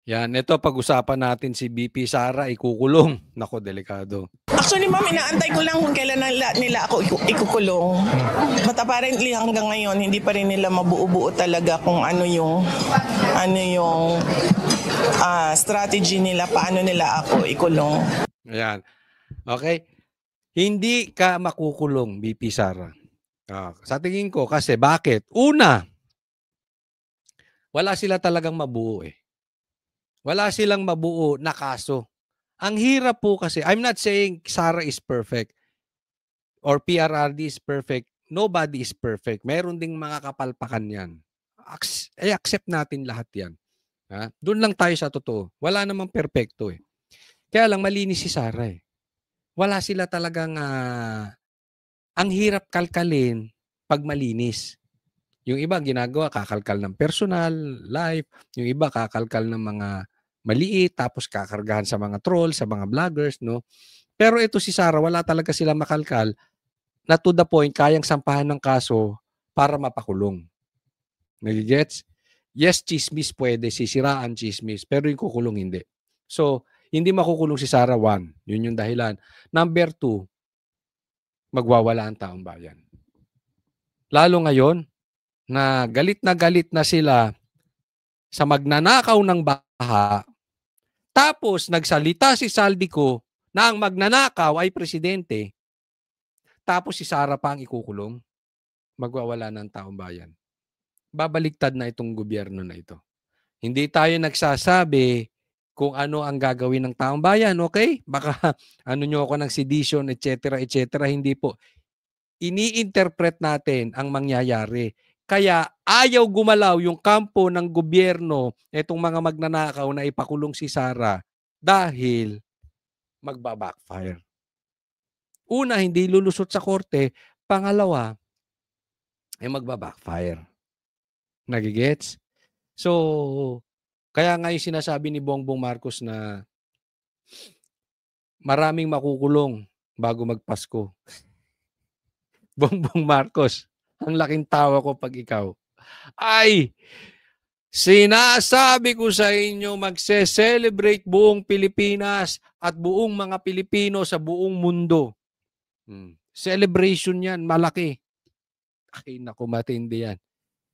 Yan, ito pag-usapan natin si BP Sara ikukulong. Nako, delikado. Actually, ma'am, inaantay ko lang kung kailan nila ako ikukulong. But apparently hanggang ngayon hindi pa rin nila mabuo-buo talaga kung ano yung strategy nila, paano nila ako ikulong. Ayan. Okay? Hindi ka makukulong, BP Sara. Sa tingin ko kasi bakit? Una, wala sila talagang mabuo eh. Wala silang mabuo na kaso. Ang hirap po kasi, I'm not saying Sara is perfect or PRRD is perfect. Nobody is perfect. Meron ding mga kapalpakan yan. Accept natin lahat yan. Doon lang tayo sa totoo. Wala namang perfecto eh. Kaya lang malinis si Sara eh. Wala sila talagang, ang hirap kalkalin pag malinis. Yung iba ginagawa, kakalkal ng personal, life. Yung iba kakalkal ng mga maliit, tapos kakargahan sa mga trolls, sa mga vloggers, no? Pero ito si Sara, wala talaga sila makalkal na to the point, kayang sampahan ng kaso para mapakulong. Nagigets? Yes, chismis pwede, sisiraan chismis, pero yung kukulong hindi. So, hindi makukulong si Sara, 1. Yun yung dahilan. Number 2, magwawala ang taong bayan. Lalo ngayon, na galit na sila sa magnanakaw ng baha, tapos nagsalita si Saldico na ang magnanakaw ay presidente, tapos si Sara pa ang ikukulong, magwawala ng taong bayan. Babaligtad na itong gobyerno na ito. Hindi tayo nagsasabi kung ano ang gagawin ng taong bayan, okay? Baka ano nyo ako ng sedition, etc., etc., hindi po. Ini-interpret natin ang mangyayari. Kaya ayaw gumalaw yung kampo ng gobyerno, itong mga magnanakaw na ipakulong si Sara dahil magbabackfire. Una, hindi lulusot sa korte. Pangalawa, ay magbabackfire. Nagigets? So, kaya nga yung sinasabi ni Bongbong Marcos na maraming makukulong bago magpasko. Bongbong Marcos, ang laking tawa ko pag ikaw. Ay, sinasabi ko sa inyo, magse-celebrate buong Pilipinas at buong mga Pilipino sa buong mundo. Celebration yan, malaki. Ay, naku, matindi yan.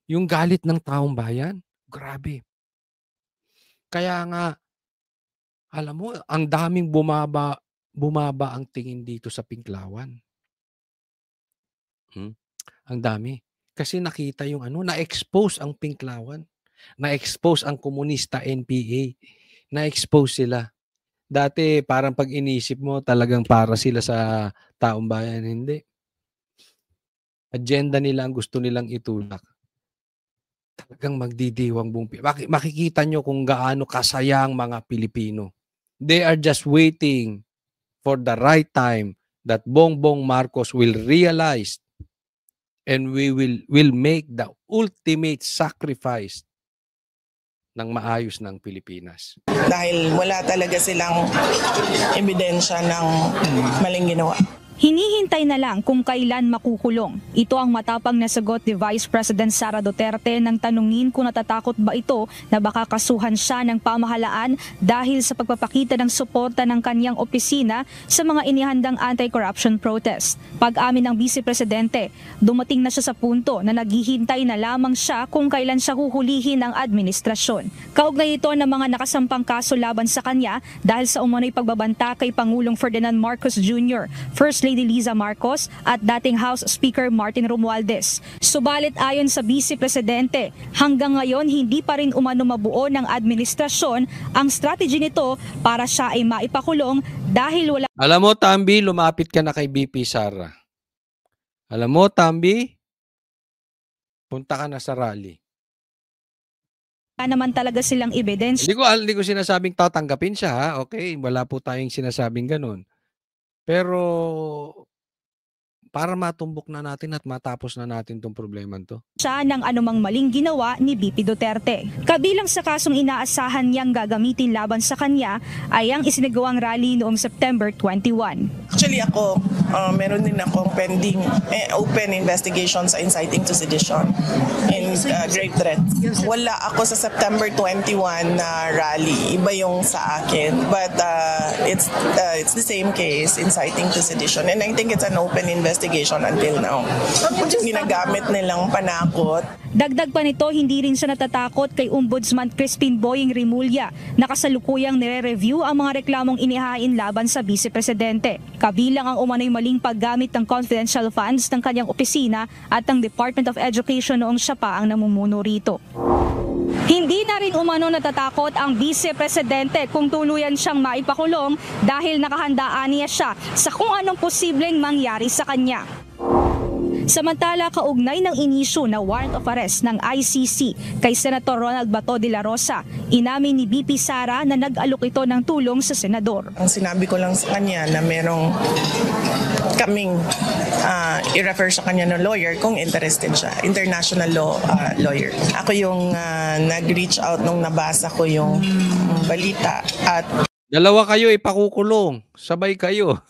Yung galit ng taong bayan, grabe. Kaya nga, alam mo, ang daming bumaba ang tingin dito sa Pinklawan. Ang dami. Kasi nakita yung na-expose ang Pinklawan. Na-expose ang komunista NPA. Na-expose sila. Dati parang pag inisip mo talagang para sila sa taong bayan. Hindi. Agenda nila ang gusto nilang itulak. Talagang magdidiwang buong Pilipinas. Makikita nyo kung gaano kasaya ang mga Pilipino. They are just waiting for the right time that Bongbong Marcos will realize and we will make the ultimate sacrifice ng maayos ng Pilipinas. Dahil wala talaga silang ebidensya ng maling ginawa. Hinihintay na lang kung kailan makukulong. Ito ang matapang na sagot ni Vice President Sara Duterte nang tanungin kung natatakot ba ito na baka kasuhan siya ng pamahalaan dahil sa pagpapakita ng suporta ng kanyang opisina sa mga inihandang anti-corruption protest. Pag-amin ng Vice Presidente, dumating na siya sa punto na naghihintay na lamang siya kung kailan siya huhulihin ng administrasyon. Kaugnay ito ng mga nakasampang kaso laban sa kanya dahil sa umano'y pagbabanta kay Pangulong Ferdinand Marcos Jr., First Lady Liza Marcos at dating House Speaker Martin Romualdez. Subalit ayon sa Vice Presidente, hanggang ngayon hindi pa rin umano mabuo ng administrasyon ang strategy nito para siya ay maipakulong dahil wala... Alam mo, Tambi, lumapit ka na kay BP Sara. Alam mo, Tambi, punta ka na sa rally. naman talaga silang ebidensya. Hindi ko sinasabing tatanggapin siya, ha? Okay, wala po tayong sinasabing ganun. Pero para matumbok na natin at matapos na natin tong problema to. Siya ng anumang maling ginawa ni BP Duterte. Kabilang sa kasong inaasahan niyang gagamitin laban sa kanya ay ang isinagawang rally noong September 21. Actually ako, meron din akong pending open investigation sa inciting to sedition and grave threats. Wala ako sa September 21 na rally. Iba yung sa akin. But it's the same case, inciting to sedition. And I think it's an open investigation until now. Ginagamit nilang panakot. Dagdag pa nito, hindi rin siya natatakot kay Ombudsman Crispin Boying Rimulya na kasalukuyang nire-review ang mga reklamong inihain laban sa Vice Presidente. Kabilang ang umano'y maling paggamit ng confidential funds ng kanyang opisina at ng Department of Education noong siya pa ang namumuno rito. Hindi na rin umano natatakot ang Vice Presidente kung tuluyan siyang maipakulong dahil nakahandaan niya siya sa kung anong posibleng mangyari sa kanya. Samantala, kaugnay ng inisyu na warrant of arrest ng ICC kay Senator Ronald Bato de la Rosa, inamin ni BP Sara na nag-alok ito ng tulong sa senador. Ang sinabi ko lang sa kanya na merong kaming i-refer sa kanya ng lawyer kung interested siya, international law lawyer. Ako yung nag-reach out nung nabasa ko yung balita at Dalawa kayo ipakukulong, sabay kayo.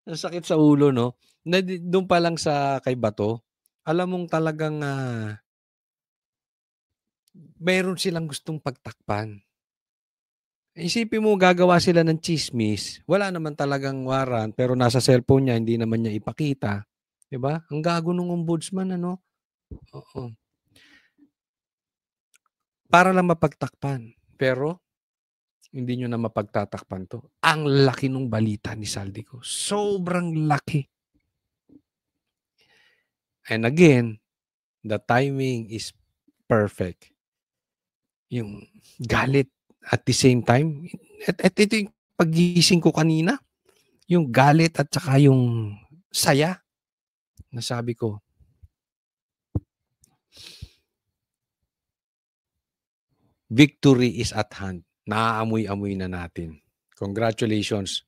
Ang sakit sa ulo, no? Doon pa lang sa kay Bato, alam mong talagang meron silang gustong pagtakpan. Isipin mo, gagawa sila ng chismis, wala naman talagang warrant, pero nasa cellphone niya, hindi naman niya ipakita. Diba? Ang gago ng ombudsman, ano? Oo. Para lang mapagtakpan. Pero, hindi nyo na mapagtatakpan to. Ang laki ng balita ni Saldico. Sobrang laki. And again, the timing is perfect. Yung galit at the same time, at ito yung pagising ko kanina, yung galit at saka yung saya, nasabi ko, victory is at hand. Naaamoy-amoy na natin. Congratulations.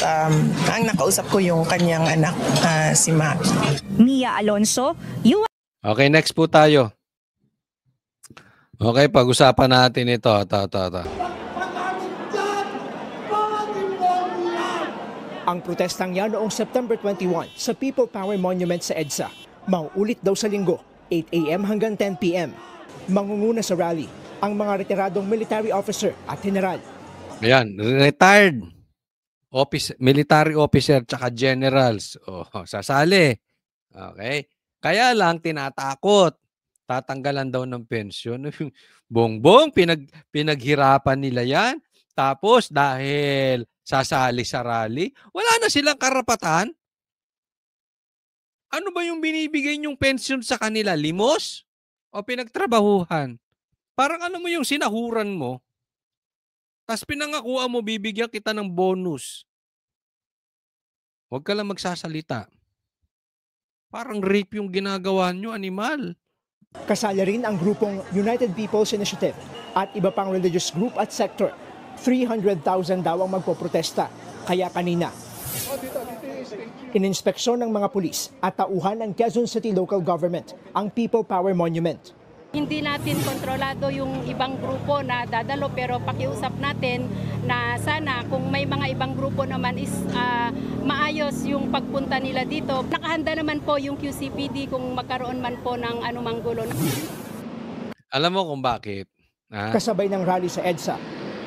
ang nakausap ko yung kanyang anak, si Maki. Mia Alonso, Okay, next po tayo. Okay, pag-usapan natin ito. Ang protestang yan noong September 21 sa People Power Monument sa EDSA. Mauulit daw sa linggo, 8 a.m. hanggang 10 p.m. Mangunguna sa rally ang mga retiradong military officer at general. Ayan, retired military officer tsaka generals. Sasali. Okay. Kaya lang tinatakot. Tatanggalan daw ng pensyon. Bongbong, pinaghirapan nila yan. Tapos dahil sasali sa rally, wala na silang karapatan. Ano ba yung binibigay niyong pensyon sa kanila? Limos? O pinagtrabahuhan? Parang ano mo yung sinahuran mo, tapos pinangakuan mo, bibigyan kita ng bonus. Huwag ka lang magsasalita. Parang rape yung ginagawa nyo, animal. Kasali rin ang grupong United People's Initiative at iba pang religious group at sector. 300,000 daw ang magpoprotesta. Kaya kanina, ininspeksyon ng mga pulis at tauhan ng Quezon City Local Government ang People Power Monument. Hindi natin kontrolado yung ibang grupo na dadalo, pero pakiusap natin na sana kung may mga ibang grupo naman is maayos yung pagpunta nila dito. Nakahanda naman po yung QCPD kung magkaroon man po ng anumang gulo. Alam mo kung bakit? Kasabay ng rally sa EDSA,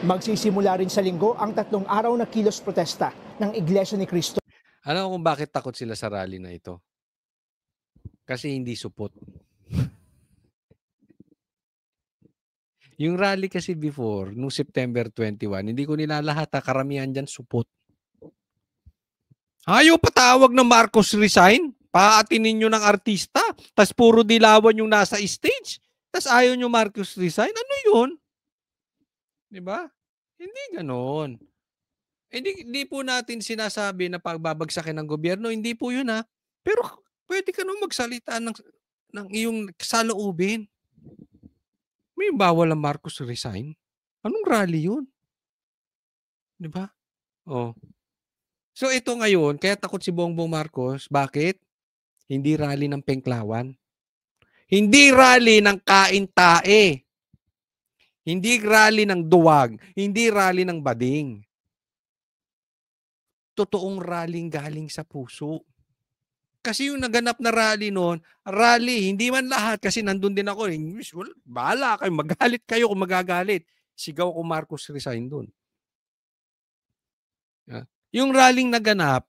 magsisimula rin sa linggo ang 3 araw na kilos protesta ng Iglesia ni Cristo. Alam mo kung bakit takot sila sa rally na ito? Kasi hindi supot. Yung rally kasi before, nung September 21, hindi ko nilalahat, karamihan dyan supot. Ayaw patawag na Marcos resign? Paatinin nyo ng artista? Tas puro dilawan yung nasa stage? Tas ayaw nyo Marcos resign? Ano yun? Diba? Hindi ganon. Hindi po natin sinasabi na pagbabagsakin ng gobyerno. Hindi po yun, ha? Pero pwede ka nung magsalita ng iyong saloobin. May bawal ang Marcos resign? Anong rally yun? Di ba? Oh. So ito ngayon, kaya takot si Bongbong Marcos. Bakit? Hindi rally ng Pengklawan. Hindi rally ng kain-tae. Hindi rally ng duwag. Hindi rally ng bading. Totoong rallying galing sa puso. Kasi yung naganap na rally noon, rally, hindi man lahat kasi nandun din ako. Bahala kayo, magalit kayo kung magagalit. Sigaw ko Marcos resign doon. Yung rallying naganap,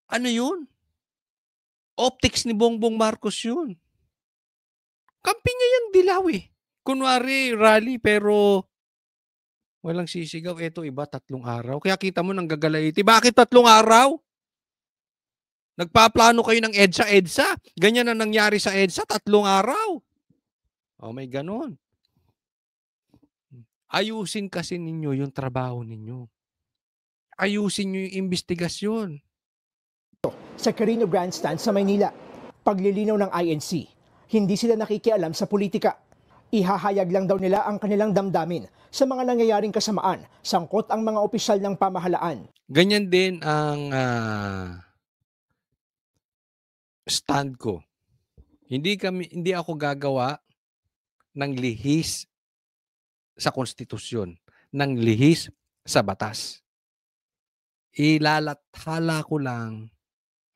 ano yun? Optics ni Bongbong Marcos yun. Kampi niya yan dilaw eh. Kunwari rally pero walang sisigaw. Eto iba 3 araw. Kaya kita mo nang gagalaiti. Bakit 3 araw? Nagpaplano kayo ng EDSA. Ganyan na nangyari sa EDSA, 3 araw. O may ganon. Ayusin kasi ninyo yung trabaho ninyo. Ayusin nyo yung investigasyon. Sa Carino Grandstand sa Maynila, paglilinaw ng INC, hindi sila nakikialam sa politika. Ihahayag lang daw nila ang kanilang damdamin sa mga nangyayaring kasamaan, sangkot ang mga opisyal ng pamahalaan. Ganyan din ang stand ko. Hindi ako gagawa ng lihis sa konstitusyon, ng lihis sa batas. Ilalathala ko lang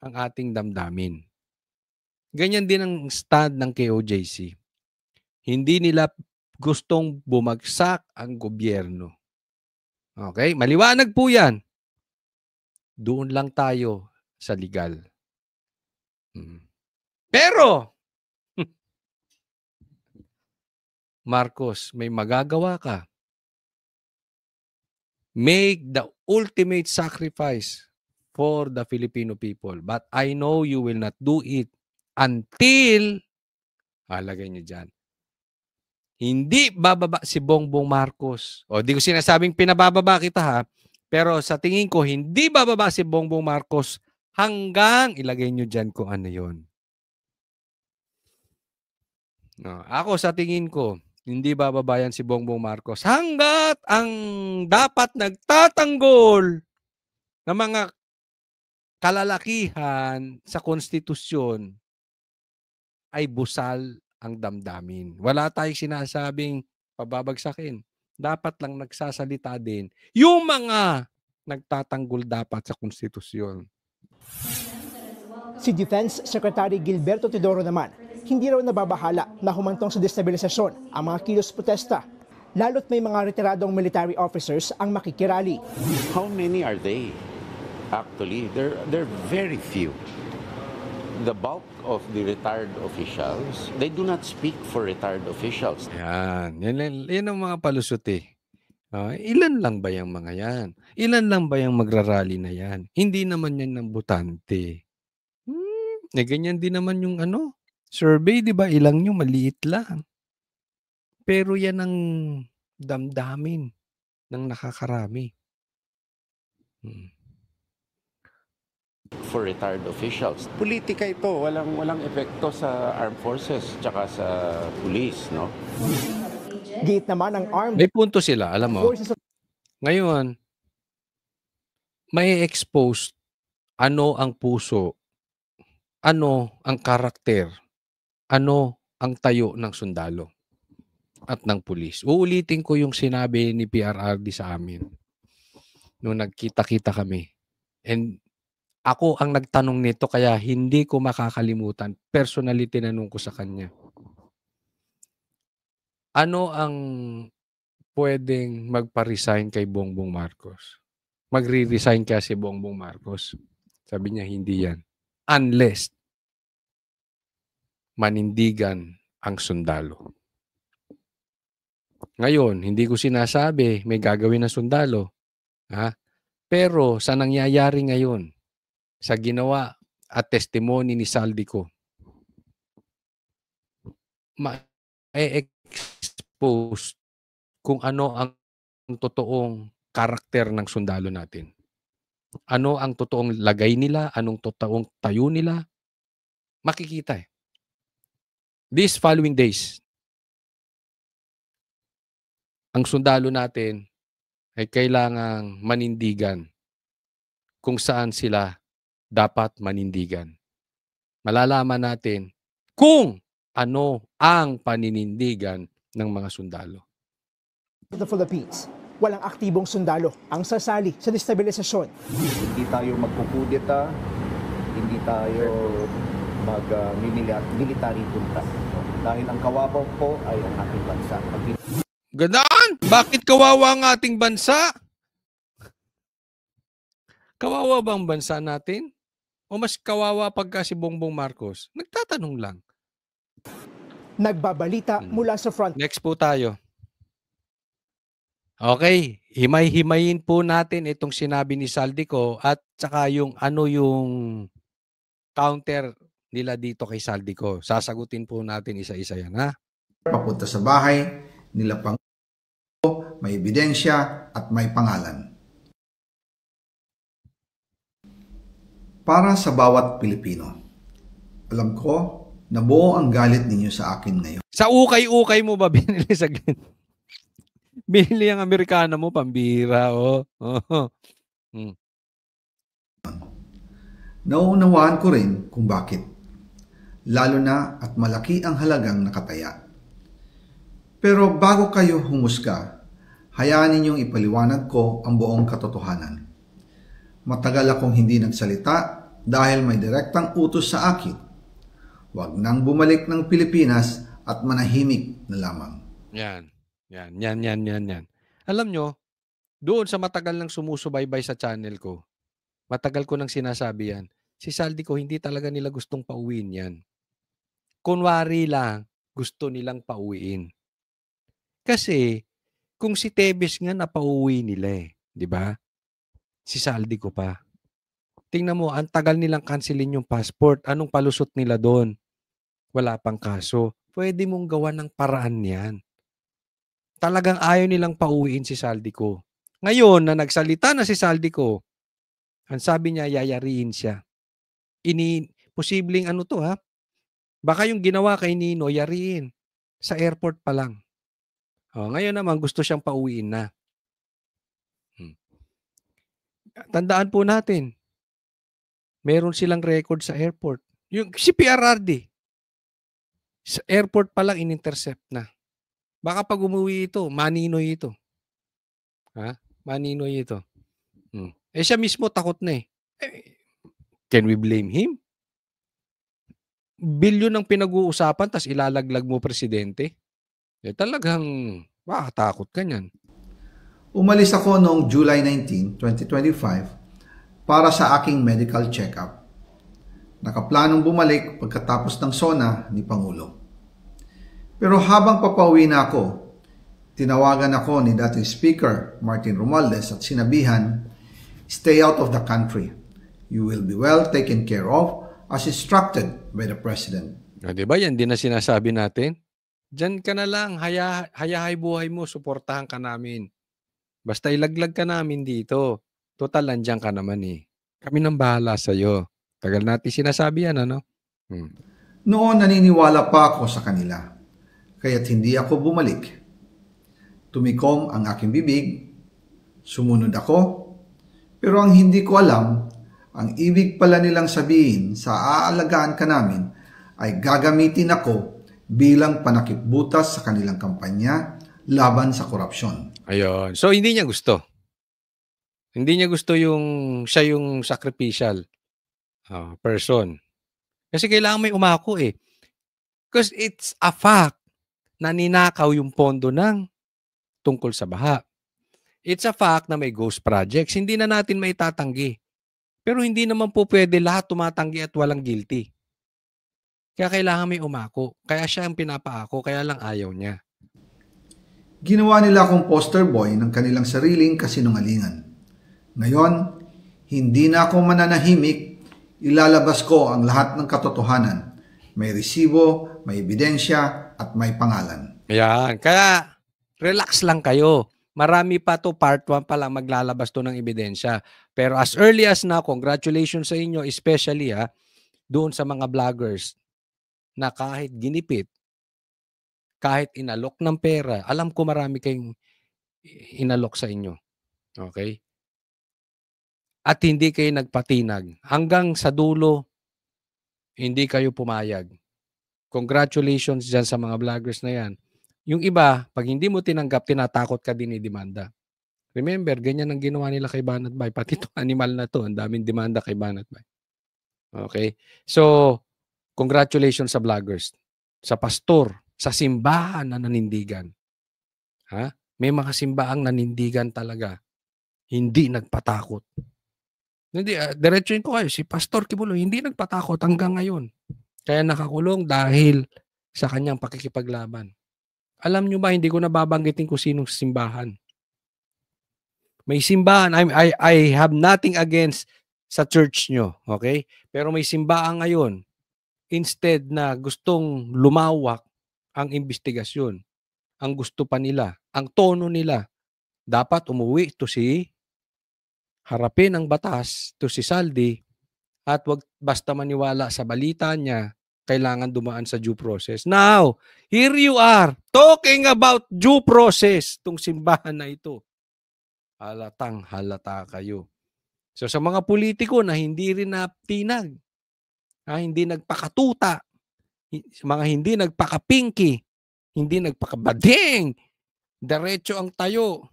ang ating damdamin. Ganyan din ang stand ng KOJC. Hindi nila gustong bumagsak ang gobyerno. Okay? Maliwanag po yan. Doon lang tayo sa legal. Pero, Marcos, may magagawa ka. Make the ultimate sacrifice for the Filipino people. But I know you will not do it until, halagay niyo dyan, hindi bababa si Bongbong Marcos. O, di ko sinasabing pinabababa kita ha. Pero sa tingin ko, hindi bababa si Bongbong Marcos hanggang, ilagay nyo dyan kung ano yun. No, ako sa tingin ko, hindi bababayan si Bongbong Marcos hanggat ang dapat nagtatanggol ng mga kalalakihan sa konstitusyon ay busal ang damdamin. Wala tayong sinasabing pababagsakin. Dapat lang nagsasalita din yung mga nagtatanggol dapat sa konstitusyon. Si Defense Secretary Gilberto Teodoro naman, hindi raw nababahala na humantong sa destabilisasyon ang mga kilos protesta, lalo't may mga retiradong military officers ang makikirali. How many are they? Actually, they're very few. The bulk of the retired officials, they do not speak for retired officials. Yan ang mga palusot eh. Ilan lang ba yung mga yan? Ilan lang ba yung magrarally na yan? Hindi naman yan ng butante. Ganyan din naman yung survey, di ba? Ilang nyo, maliit lang. Pero yan ang damdamin ng nakakarami. For retired officials. Politika ito, walang epekto sa armed forces tsaka sa police, no? Gate naman ang armed May punto sila, alam mo. forces of Ngayon, may expose ano ang puso, ano ang karakter, ano ang tayo ng sundalo at ng pulis. Uulitin ko yung sinabi ni PRRD sa amin nung nagkita-kita kami. And ako ang nagtanong nito kaya hindi ko makakalimutan. Personally, tinanong ko sa kanya. Ano ang pwedeng magpa-resign kay Bongbong Marcos? Magre-resign kaya si Bongbong Marcos? Sabi niya, hindi yan. Unless manindigan ang sundalo. Ngayon, hindi ko sinasabi may gagawin ng sundalo. Pero sa nangyayari ngayon, sa ginawa at testimony ni Saldico, ma-expose kung ano ang totoong karakter ng sundalo natin. Ano ang totoong lagay nila, anong totoong tayo nila, makikita eh. These following days, ang sundalo natin ay kailangang manindigan kung saan sila dapat manindigan. Malalaman natin kung ano ang paninindigan ng mga sundalo. The Philippines, walang aktibong sundalo ang sasali sa destabilisasyon. Hindi tayo magkukudeta, hindi tayo mag-military junta. Dahil ang kawabaw po ay ang ating bansa. Ganaan! Bakit kawawa ang ating bansa? Kawawa ba ang bansa natin? O mas kawawa pagka si Bongbong Marcos? Nagtatanong lang. Nagbabalita mula sa front. Next po tayo. Okay, himay-himayin po natin itong sinabi ni Saldico at saka yung ano yung counter nila dito kay Saldico. Sasagutin po natin isa-isa yan, ha? Papunta sa bahay nila pang may ebidensya at may pangalan. Para sa bawat Pilipino, alam ko na buo ang galit ninyo sa akin ngayon. Sa ukay-ukay mo ba binili sa binili ang Amerikano mo, pambira, oh. Nauunawaan ko rin kung bakit. Lalo na at malaki ang halagang nakataya. Pero bago kayo humusga, hayaan ninyong ipaliwanag ko ang buong katotohanan. Matagal akong hindi nagsalita dahil may direktang utos sa akin. Huwag nang bumalik ng Pilipinas at manahimik na lamang. Yan. Alam nyo, doon sa matagal nang sumusubaybay sa channel ko, matagal ko nang sinasabi yan, si Saldico hindi talaga nila gustong pauwiin yan. Kunwari lang, gusto nilang pauwiin. Kasi, kung si Tebes nga napauwi nila di ba? Si Saldico pa. Tingnan mo, ang tagal nilang cancelin yung passport. Anong palusot nila doon? Wala pang kaso. Pwede mong gawa ng paraan yan. Talagang ayaw nilang pauwiin si Saldico. Ngayon, na nagsalita na si Saldico, ang sabi niya, yayariin siya. Posibleng ano to ha? Baka yung ginawa kay Nino, yariin. Sa airport pa lang. Ngayon naman, gusto siyang pauwiin na. Tandaan po natin, meron silang record sa airport. Yung si PRRD, sa airport pa lang in-intercept na. Baka pag umuwi ito, maninoy ito. Maninoy ito. Siya mismo takot na Can we blame him? Bilyon ang pinag-uusapan, tas ilalaglag mo presidente. Talagang, takot ka niyan. Umalis ako noong July 19, 2025 para sa aking medical check-up. Nakaplanong bumalik pagkatapos ng SONA ni Pangulo. Pero habang papauwi na ako, tinawagan ako ni dating Speaker Martin Romualdez at sinabihan, "Stay out of the country. You will be well taken care of as instructed by the President." Diba yan din na sinasabi natin? Diyan ka na lang, hayahay buhay mo, suportahan ka namin. Basta ilaglag ka namin dito. Total, nandiyan ka naman Kami nang bahala sa'yo. Tagal natin sinasabi yan, ano? Noon naniniwala pa ako sa kanila. Kaya't hindi ako bumalik. Tumikom ang aking bibig. Sumunod ako. Pero ang hindi ko alam, ang ibig pala nilang sabihin sa aalagaan ka namin ay gagamitin ako bilang panakipbutas sa kanilang kampanya laban sa korupsyon. Ayun. So, hindi niya gusto. Hindi niya gusto siya yung sacrificial person. Kasi kailangan may umako Because it's a fact na ninakaw yung pondo ng tungkol sa baha. It's a fact na may ghost projects. Hindi na natin maitatanggi. Pero hindi naman po pwede lahat tumatanggi at walang guilty. Kaya kailangan may umako. Kaya siya ang pinapaako, kaya lang ayaw niya. Ginawa nila akong poster boy ng kanilang sariling kasinungalingan. Ngayon, hindi na ako mananahimik, ilalabas ko ang lahat ng katotohanan. May resibo, may ebidensya, at may pangalan. Ayan. Kaya, relax lang kayo. Marami pa to, part 1 pa lang maglalabas to ng ebidensya. Pero as early as now, congratulations sa inyo, especially doon sa mga vloggers na kahit ginipit, kahit inalok ng pera, alam ko marami kayong inalok sa inyo. Okay? at hindi kayo nagpatinag. Hanggang sa dulo, hindi kayo pumayag. Congratulations dyan sa mga vloggers na yan. Yung iba, pag hindi mo tinanggap, tinatakot ka din i-demanda. Remember, ganyan ang ginawa nila kay Banat Bay. Pati itong animal na to, ang daming demanda kay Banat Bay. Okay? So, congratulations sa vloggers, sa pastor, sa simbahan na nanindigan. Ha? May mga simbaang nanindigan talaga. Hindi nagpatakot. Hindi, diretsuin ko kayo, si Pastor Kibuloy, hindi nagpatakot hanggang ngayon. Kaya nakakulong dahil sa kanyang pakikipaglaban. Alam nyo ba, hindi ko nababanggitin kung sinong simbahan. May simbahan, I have nothing against sa church nyo, okay? Pero may simbahan ngayon, instead na gustong lumawak ang investigasyon, ang gusto pa nila, ang tono nila, dapat umuwi to si harapin ang batas to si Saldi at wag basta maniwala sa balita niya, kailangan dumaan sa due process. Now, here you are talking about due process tong simbahan na ito. Halatang halata kayo. So sa mga politiko na hindi rin natinag, hindi nagpakatuta, mga hindi nagpakapinki, hindi nagpakabading, diretso ang tayo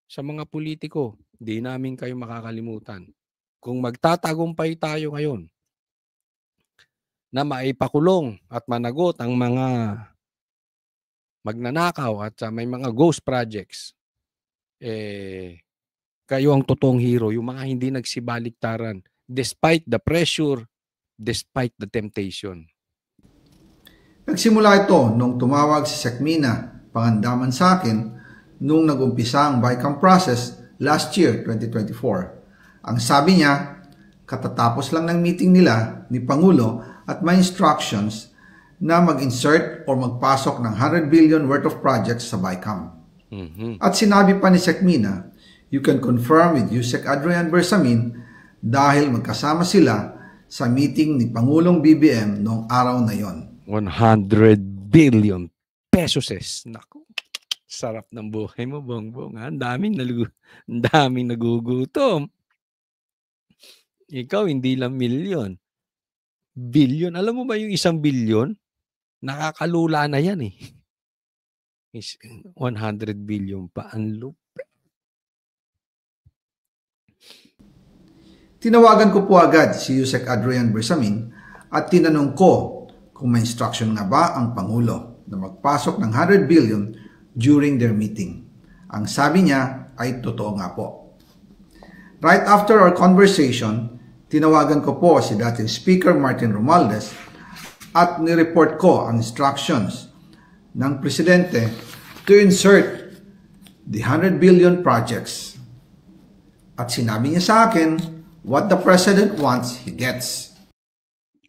sa mga politiko, di namin kayo makakalimutan. Kung magtatagumpay tayo ngayon na maipakulong at managot ang mga magnanakaw at may mga ghost projects, kayo ang totoong hero, yung mga hindi nagsibaliktaran despite the pressure, despite the temptation. Nagsimula ito nung tumawag si Sekmina Pangandaman sa akin nung nag-umpisa ang BICAM process last year, 2024. Ang sabi niya, katatapos lang ng meeting nila ni Pangulo at may instructions na mag-insert o magpasok ng 100 billion worth of projects sa BICAM. At sinabi pa ni Sekmina, you can confirm with Yusek Adrian Bersamin dahil magkasama sila sa meeting ni Pangulong BBM noong araw na yon. 100 billion pesos. Naku, sarap ng buhay mo, Bongbong. Ang daming nagugutom. Ikaw, hindi lang milyon. Billion. Alam mo ba yung 1 billion? Nakakalula na yan eh. 100 billion pa. Ang lupa. Tinawagan ko po agad si Yusek Adrian Bersamin at tinanong ko kung may instruction nga ba ang Pangulo na magpasok ng 100 billion during their meeting. Ang sabi niya ay totoo nga po. Right after our conversation, tinawagan ko po si dating Speaker Martin Romualdez at nireport ko ang instructions ng Presidente to insert the 100 billion projects. At sinabi niya sa akin, what the President wants, he gets.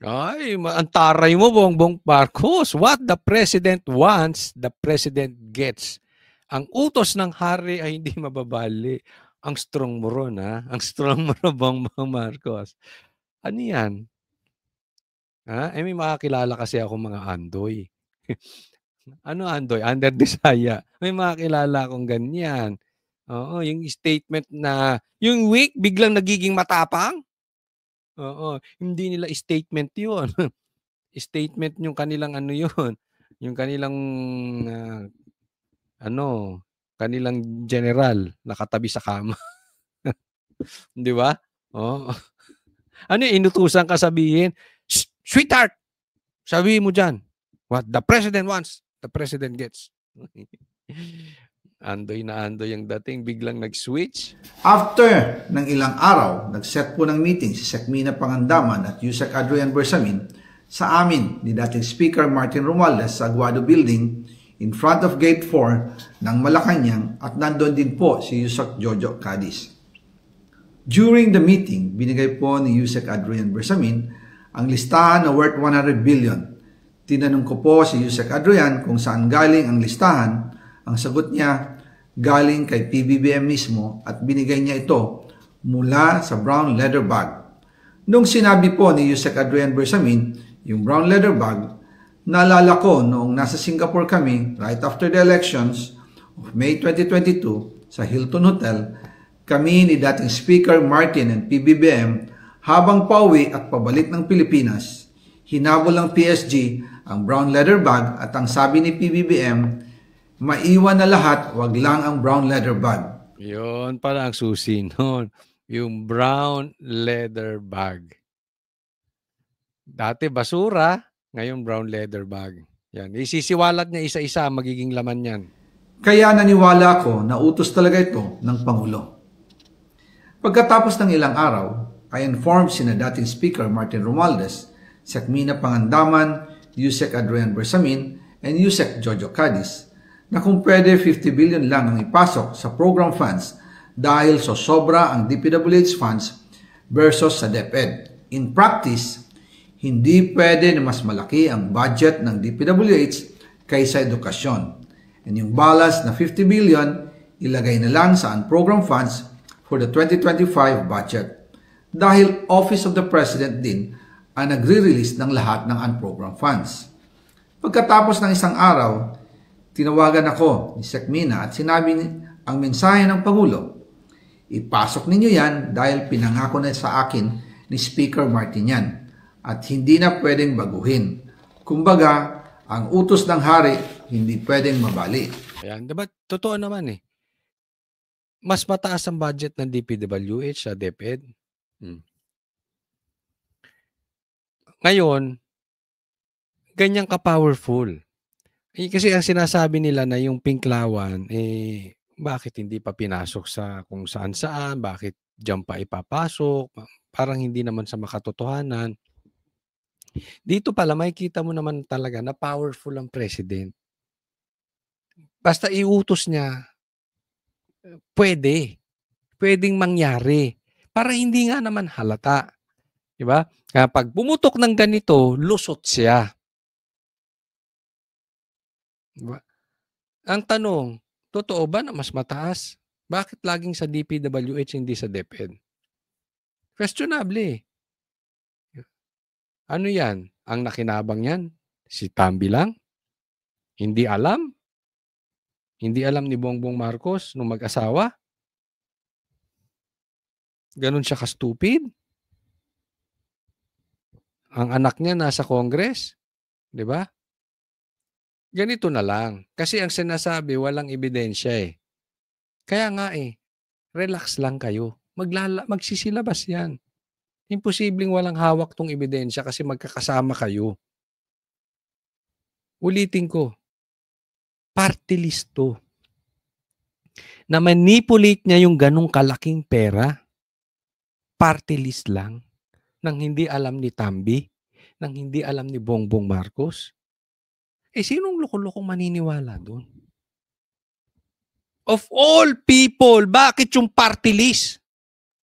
Ay, ang taray mo, Bongbong Marcos. What the President wants, the President gets. Ang utos ng hari ay hindi mababali. Ang strong mo ron, ha? Ang strong mo ron, Bongbong Marcos. Ano yan? Ha? May makakilala kasi ako mga Andoy. Ano Andoy? Under Desaya. May makakilala akong ganyan. Oo, yung statement na, yung weak, biglang nagiging matapang. Oo, hindi nila statement yun. Statement yung kanilang ano yun. Yung kanilang, kanilang general nakatabi sa kama. Di ba? Oo. Ano yung inutusan ka sabihin? Sweetheart! Sabihin mo dyan. What the President wants, the President gets. Andoy na andoy yung dating, biglang nag-switch. After ng ilang araw, nag-set po ng meeting si Sekmina Pangandaman at Yusek Adrian Bersamin sa amin ni dating Speaker Martin Romualdez sa Aguado Building in front of Gate 4 ng Malacanang at nandun din po si Yusek Jojo Cadiz. During the meeting, binigay po ni Yusek Adrian Bersamin ang listahan na worth 100 billion. Tinanong ko po si Yusek Adrian kung saan galing ang listahan. Ang sagot niya, galing kay PBBM mismo at binigay niya ito mula sa brown leather bag. Nung sinabi po ni Yusek Adrian Bersamin, yung brown leather bag, naalala ko noong nasa Singapore kami right after the elections of May 2022 sa Hilton Hotel, kami ni dating Speaker Martin and PBBM habang pauwi at pabalik ng Pilipinas, hinabol ng PSG ang brown leather bag at ang sabi ni PBBM, maiwan na lahat, wag lang ang brown leather bag. Yun pala ang susi nun. Yung brown leather bag. Dati basura, ngayon brown leather bag. Yan. Isisiwalat niya isa-isa ang magiging laman yan. Kaya naniwala ako na utos talaga ito ng Pangulo. Pagkatapos ng ilang araw, I informed sina dating Speaker Martin Romualdez, Sec Mina Pangandaman, Yusek Adrian Bersamin, and Yusek Jojo Cadiz na kung pwede 50 billion lang ang ipasok sa program funds dahil so sobra ang DPWH funds versus sa DepEd. In practice, hindi pwede na mas malaki ang budget ng DPWH kaysa edukasyon. And yung balance na 50 billion, ilagay na lang sa unprogram funds for the 2025 budget. Dahil Office of the President din ang nagre-release ng lahat ng unprogram funds. Pagkatapos ng isang araw, tinawagan ako ni Sec Mina at sinabi ang mensahe ng Pangulo, ipasok ninyo yan dahil pinangako na sa akin ni Speaker Martin yan at hindi na pwedeng baguhin. Kumbaga, ang utos ng hari hindi pwedeng mabali. Ayan, diba? Totoo naman eh. Mas mataas ang budget ng DPWH sa DepEd. Ngayon, ganyan ka-powerful. Eh, kasi ang sinasabi nila na yung Pinklawan, bakit hindi pa pinasok sa kung saan-saan, bakit diyan pa ipapasok, parang hindi naman sa makatotohanan. Dito pala, makikita mo naman talaga na powerful ang president. Basta iutos niya, pwedeng mangyari. Para hindi nga naman halata. Diba? Kapag bumutok ng ganito, lusot siya. Diba? Ang tanong, totoo ba na mas mataas? Bakit laging sa DPWH hindi sa DepEd? Questionable. Ano yan? Ang nakinabang yan? Si Tambi lang? Hindi alam? Hindi alam ni Bongbong Marcos nung mag-asawa? Ganon siya ka-stupid? Ang anak niya nasa Congress? Di ba? Ganito na lang. Kasi ang sinasabi, walang ebidensya eh. Kaya nga relax lang kayo. Magsisilabas yan. Imposibleng walang hawak tong ebidensya kasi magkakasama kayo. Ulitin ko, party list to. Na manipulate niya yung ganong kalaking pera. Party list lang. Nang hindi alam ni Tambi, nang hindi alam ni Bongbong Marcos. Sinong loko-lokong maniniwala doon? Of all people, bakit yung party list?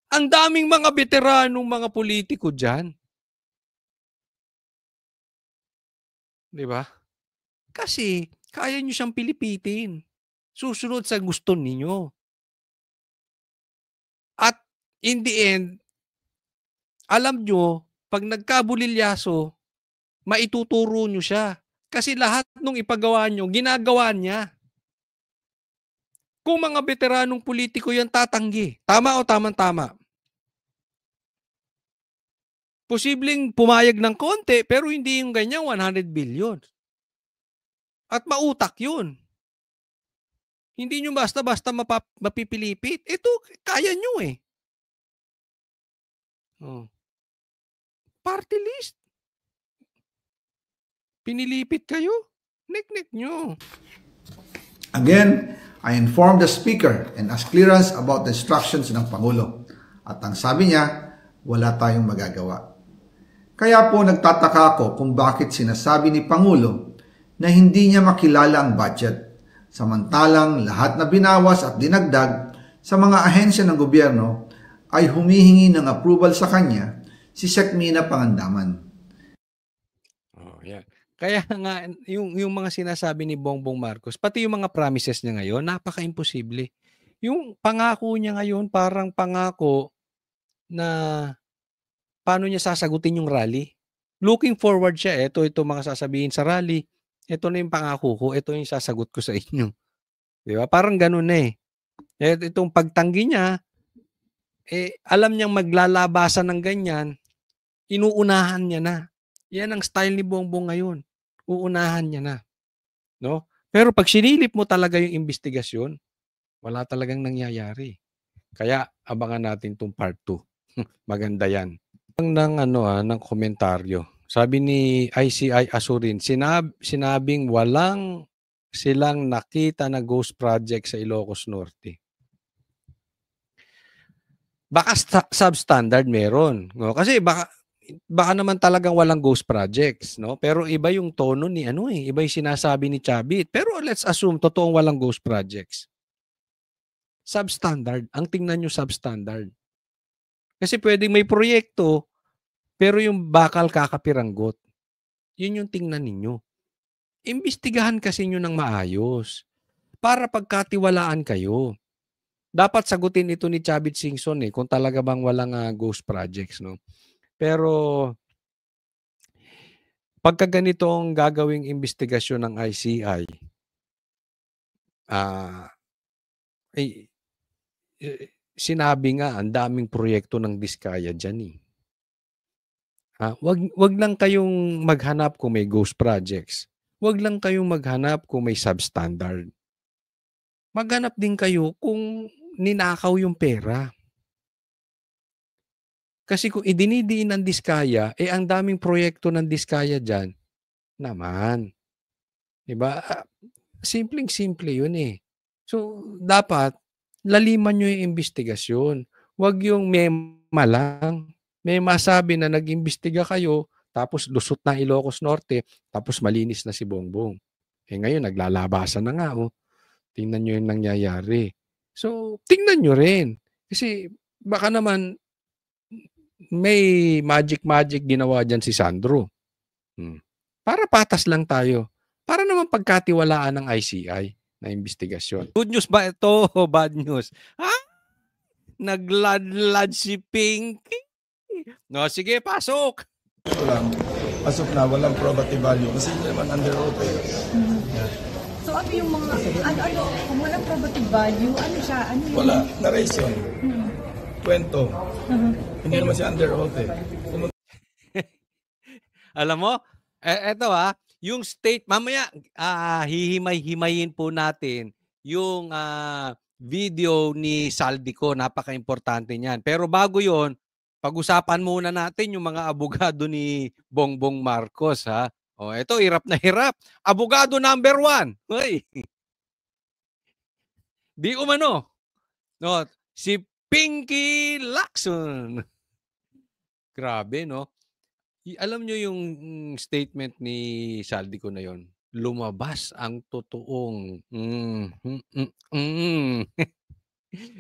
Ang daming mga veteranong mga politiko dyan. Di ba? Kasi kaya nyo siyang pilipitin. Susunod sa gusto ninyo. At in the end, alam nyo, pag nagkabulilyaso, maituturo nyo siya. Kasi lahat nung ipagawa nyo, ginagawa niya. Kung mga veteranong politiko yan, tatanggi. Tama o tamang-tama? Posibleng pumayag ng konti, pero hindi yung ganyan 100 billion. At mautak yun. Hindi nyo basta-basta mapipilipit. Ito, kaya nyo eh. Party list. Pinilipit kayo? Nek-nek nyo. Again, I informed the Speaker and asked clearance about the instructions ng Pangulo. At ang sabi niya, wala tayong magagawa. Kaya po nagtataka ako kung bakit sinasabi ni Pangulo na hindi niya makilala ang budget. Samantalang lahat na binawas at dinagdag sa mga ahensya ng gobyerno ay humihingi ng approval sa kanya si Sec Mina Pangandaman. Yeah. Kaya nga, yung mga sinasabi ni Bongbong Marcos, pati yung mga promises niya ngayon, napaka-imposible. Yung pangako niya ngayon, parang pangako na paano niya sasagutin yung rally. Looking forward siya, ito mga sasabihin sa rally, ito na yung pangako ko, ito yung sasagot ko sa inyo. Di ba? Parang ganun na eh. Itong pagtanggi niya, alam niyang maglalabasan ng ganyan, inuunahan niya na. Yan ang style ni Bongbong ngayon. Uunahan niya na. No? Pero pag sinilip mo talaga yung investigasyon, wala talagang nangyayari. Kaya abangan natin tong part 2. Maganda yan. Ng komentaryo. Sabi ni ICI Asurin, sinabing walang silang nakita na ghost project sa Ilocos Norte. Baka substandard meron, no? Kasi baka naman talagang walang ghost projects, no? Pero iba yung tono ni iba yung sinasabi ni Chavit. Pero let's assume totoong walang ghost projects. Substandard. Ang tingnan nyo substandard. Kasi pwedeng may proyekto, pero yung bakal kakapiranggot. Yun yung tingnan ninyo. Imbestigahan kasi nyo ng maayos para pagkatiwalaan kayo. Dapat sagutin ito ni Chavit Singson kung talaga bang walang ghost projects, no? Pero pagka ganitong gagawing investigasyon ng ICI, sinabi nga ang daming proyekto ng Diskaya dyan Wag lang kayong maghanap kung may ghost projects. Wag lang kayong maghanap kung may substandard. Maghanap din kayo kung ninakaw yung pera. Kasi kung idinidiin ng Diskaya, ang daming proyekto ng Diskaya dyan, naman. Diba? Simpleng-simple yun So, dapat, laliman nyo yung investigasyon. Huwag yung mema lang. May masabi na nag-imbestiga kayo, tapos lusot na Ilocos Norte, tapos malinis na si Bongbong. Ngayon, naglalabasan na nga. Tingnan nyo yung nangyayari. So, tingnan nyo rin. Kasi, baka naman, may magic ginawa dyan si Sandro. Para patas lang tayo. Para naman pagkatiwalaan ng ICI na investigasyon. Good news ba ito o bad news? Nagladlad si Pinky. No, sige, pasok. Pasok na, walang probative value kasi hindi naman under oath So ano yung mga, kung walang probative value, ano siya? Ano yung... Wala, narration. Kwento. Hindi naman siya under oath Alam mo, eto yung state, mamaya hihimay-himayin po natin yung video ni Saldico, napaka-importante niyan. Pero bago yon, pag-usapan muna natin yung mga abogado ni Bongbong Marcos eto, hirap na hirap. Abogado number 1. Hoy. Di umano. No, si Pinky Lacson. Grabe, no? Alam nyo yung statement ni Saldico na yon. Lumabas ang totoong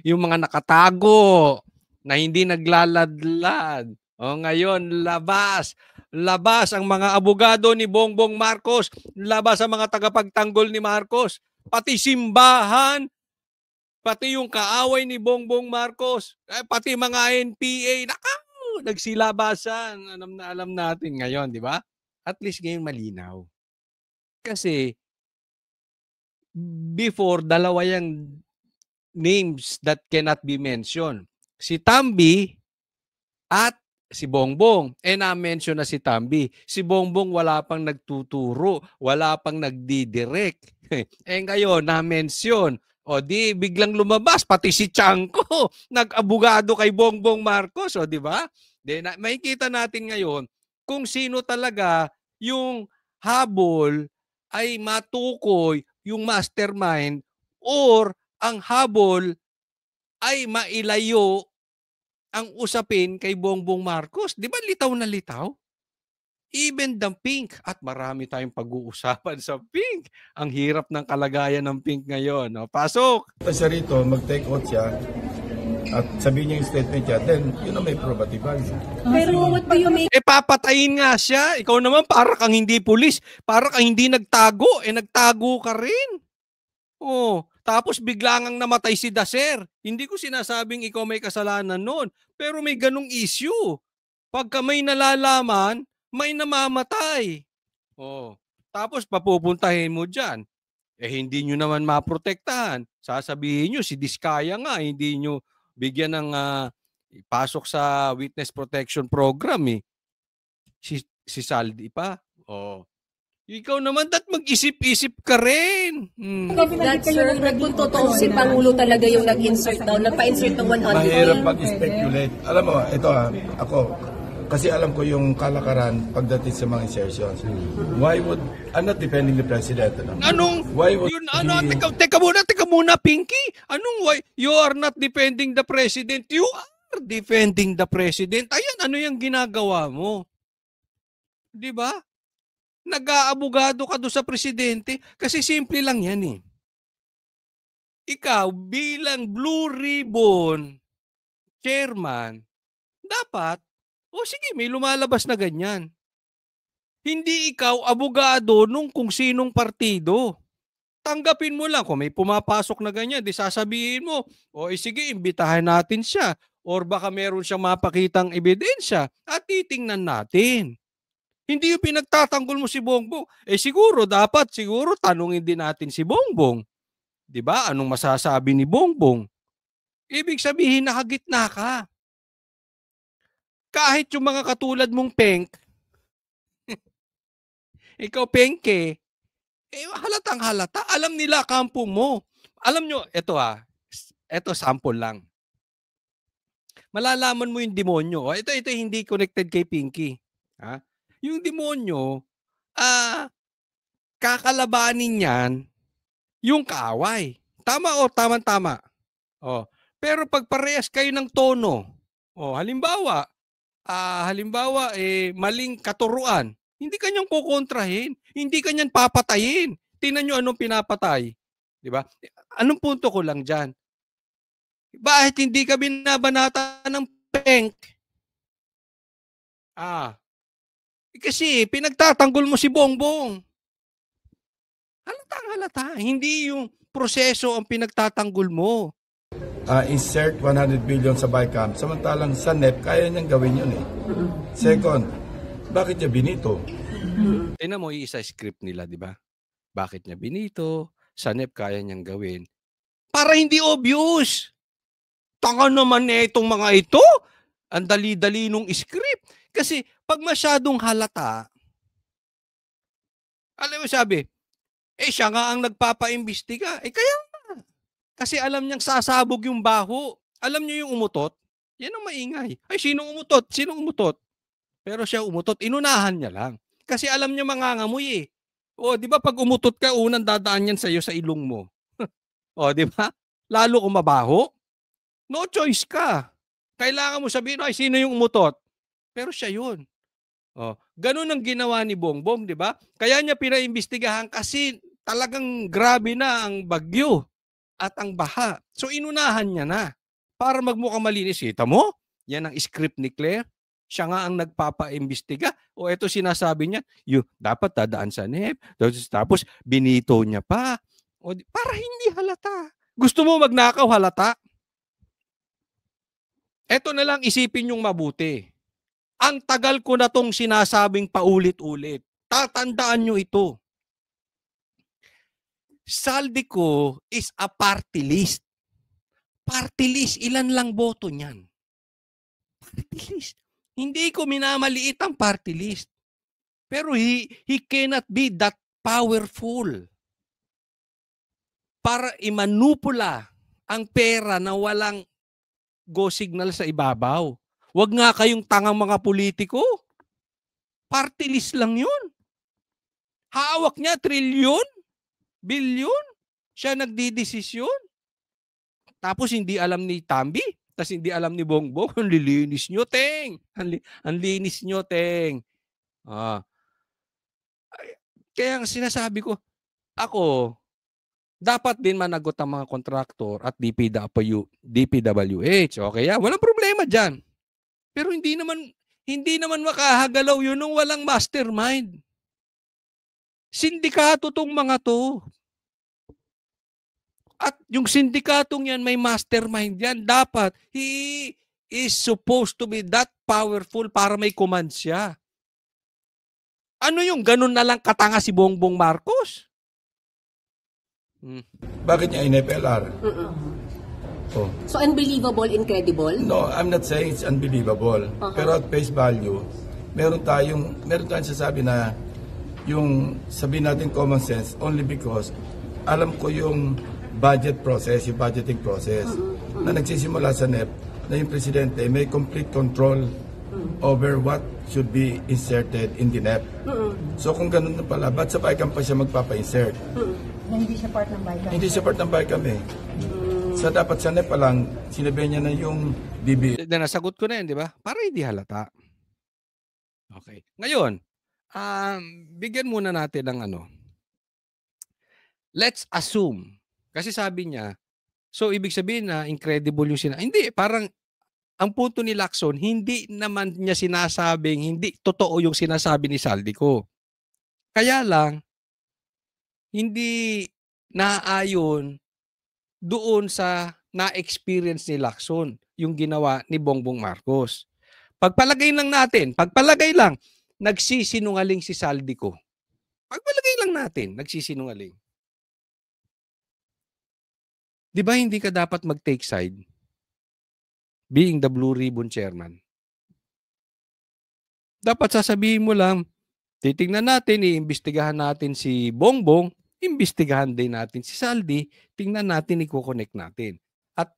yung mga nakatago na hindi naglaladlad. Ngayon, labas ang mga abogado ni Bongbong Marcos, labas ang mga tagapagtanggol ni Marcos, pati simbahan, pati yung kaaway ni Bongbong Marcos, pati mga NPA, nagsilabasan. Alam natin ngayon, di ba? At least ngayon malinaw. Kasi before, dalawa yung names that cannot be mentioned. Si Tambi at si Bongbong. Na-mention na si Tambi. Si Bongbong wala pang nagtuturo, wala pang nagdidirect. Ngayon, na-mention. Di biglang lumabas, pati si Chanko, nag-abogado kay Bongbong Marcos, di ba? Makikita natin ngayon kung sino talaga yung habol ay matukoy yung mastermind or ang habol ay mailayo ang usapin kay Bongbong Marcos. Di ba litaw na litaw? Even the Pink. At marami tayong pag-uusapan sa Pink. Ang hirap ng kalagayan ng Pink ngayon. Pasok! Siya rito, mag-take out siya at sabihin niya yung statement niya, then yun na may probative value. Pero what do you make? Papatayin nga siya. Ikaw naman para kang hindi pulis. Para kang hindi nagtago. Nagtago ka rin. Tapos bigla ngang namatay si Daser. Hindi ko sinasabing ikaw may kasalanan noon. Pero may ganung issue. Pagka may nalalaman, may namamatay. Tapos papupuntahin mo dyan. Hindi nyo naman maprotektahan. Sasabihin nyo, si Diskaya nga, hindi nyo bigyan ng ipasok sa witness protection program eh. Si Saldi pa. Oh. Ikaw naman mag-isip-isip ka rin. That sir, kung totoo si Pangulo talaga yung nag-insert daw, nagpa-insert ng 100. Mahirap mag-speculate. Alam mo, ito ako, kasi alam ko yung kalakaran pagdating sa mga insertions. Why would, I'm not defending the president. Anong, teka muna, Pinky. Anong why? You are not defending the president. You are defending the president. Ayan, ano yung ginagawa mo? Di ba? Nag-aabogado ka doon sa presidente kasi simple lang yan eh. Ikaw bilang Blue Ribbon chairman, dapat, sige, may lumalabas na ganyan. Hindi ikaw abogado nung kung sinong partido. Tanggapin mo lang kung may pumapasok na ganyan, di sasabihin mo, sige, imbitahan natin siya or baka meron siyang mapakitang ebidensya at titingnan natin. Hindi yung pinagtatanggol mo si Bongbong. Siguro tanungin din natin si Bongbong. 'Di ba? Anong masasabi ni Bongbong? Ibig sabihin nakagitna ka. Kahit yung mga katulad mong Penk, ikaw Penke, halatang halata. Alam nila kampo mo. Alam nyo, ito sample lang. Malalaman mo yung demonyo. Ito hindi connected kay Pinky. Ha? Yung demonyo, kakalabanin yan yung kaaway. Tama o tama-tama. Pero pag parehas kayo ng tono, halimbawa, maling katuruan, hindi kanyang kukontrahin, hindi kanyang papatayin. Tingnan nyo anong pinapatay. Di ba? Anong punto ko lang dyan? Bakit hindi ka binabanata ng Penk? Kasi pinagtatanggol mo si Bongbong. Halata. Hindi yung proseso ang pinagtatanggol mo. Insert 100 billion sa BICAM. Samantalang sa NEP, kaya niyang gawin yun eh. Second, bakit niya binito? Tingnan mo, isa script nila, di ba? Bakit niya binito? Sa NEP, kaya niyang gawin. Para hindi obvious. Tanga naman itong mga ito. Ang dali-dali nung script. Kasi pag masyadong halata, alam mo sabi, siya nga ang nagpapaimbestiga. Kaya nga. Kasi alam niyang sasabog yung baho. Alam niyo yung umutot? Yan ang maingay. Sinong umutot? Sinong umutot? Pero siya umutot. Inunahan niya lang. Kasi alam niya mangangamoy eh. Di ba pag umutot ka, unang dadaan yan sa'yo sa ilong mo. Di ba? Lalo kung mabaho. No choice ka. Kailangan mo sabihin, sino yung umutot? Pero siya yun. Ganun ang ginawa ni Bongbong, di ba? Kaya niya pinaimbestigahan kasi talagang grabe na ang bagyo at ang baha. So inunahan niya na para magmukhang malinis. Kita mo? Yan ang script ni Claire. Siya nga ang nagpapaimbestiga. Ito sinasabi niya, dapat dadaan sa NEP. Tapos binito niya pa. Para hindi halata. Gusto mo magnakaw halata? Ito na lang isipin yung mabuti. Ang tagal ko na tong sinasabing paulit-ulit. Tatandaan nyo ito. Saldico is a party list. Party list, ilan lang boto niyan? Party list. Hindi ko minamaliit ang party list. Pero he cannot be that powerful para imanupula ang pera na walang go signal sa ibabaw. Huwag nga kayong tangang mga politiko. Party list lang yun. Hawak niya trilyon, bilyon. Siya nagdidesisyon. Tapos hindi alam ni Tambi. Tapos hindi alam ni Bongbong. Ang lilinis nyo, Teng. Ang linis nyo, Teng. Kaya sinasabi ko, ako, dapat din managot ang mga kontraktor at DPWH. Okay, walang problema dyan. Pero hindi naman makahagalaw yun nung walang mastermind. Sindikato tong mga to. At yung sindikatong yan, may mastermind yan. Dapat, he is supposed to be that powerful para may command siya. Ano yung ganun na lang katanga si Bongbong Marcos? Bakit niya in-FLR? Oh. So unbelievable, incredible? No, I'm not saying it's unbelievable. Pero at face value, meron tayong sasabi na yung sabihin natin common sense only because alam ko yung budget process, yung budgeting process na nagsisimula sa NEP na yung presidente may complete control over what should be inserted in the NEP. So kung ganun na pala, ba't sa BICAM pa siya magpapa-insert? Hindi siya part ng BICAM. Hindi siya part ng BICAM eh. So dapat sa NEP pa lang, sinabi niya na yung DB. Nasagot ko na yun, di ba? Para hindi halata. Okay. Ngayon, bigyan muna natin ng let's assume. Kasi sabi niya, so ibig sabihin na incredible yung hindi, parang ang punto ni Lacson, hindi naman niya sinasabing, hindi totoo yung sinasabi ni Saldico. Kaya lang, hindi naayon doon sa na-experience ni Lacson, yung ginawa ni Bongbong Marcos. Pagpalagay lang, nagsisinungaling si Saldico. Pagpalagay lang natin, nagsisinungaling. Di ba hindi ka dapat mag-take side? Being the Blue Ribbon Chairman. Dapat sasabihin mo lang, titingnan natin, iimbestigahan natin si Bongbong, imbestigahan din natin si Saldi, tingnan natin, i-connect natin. At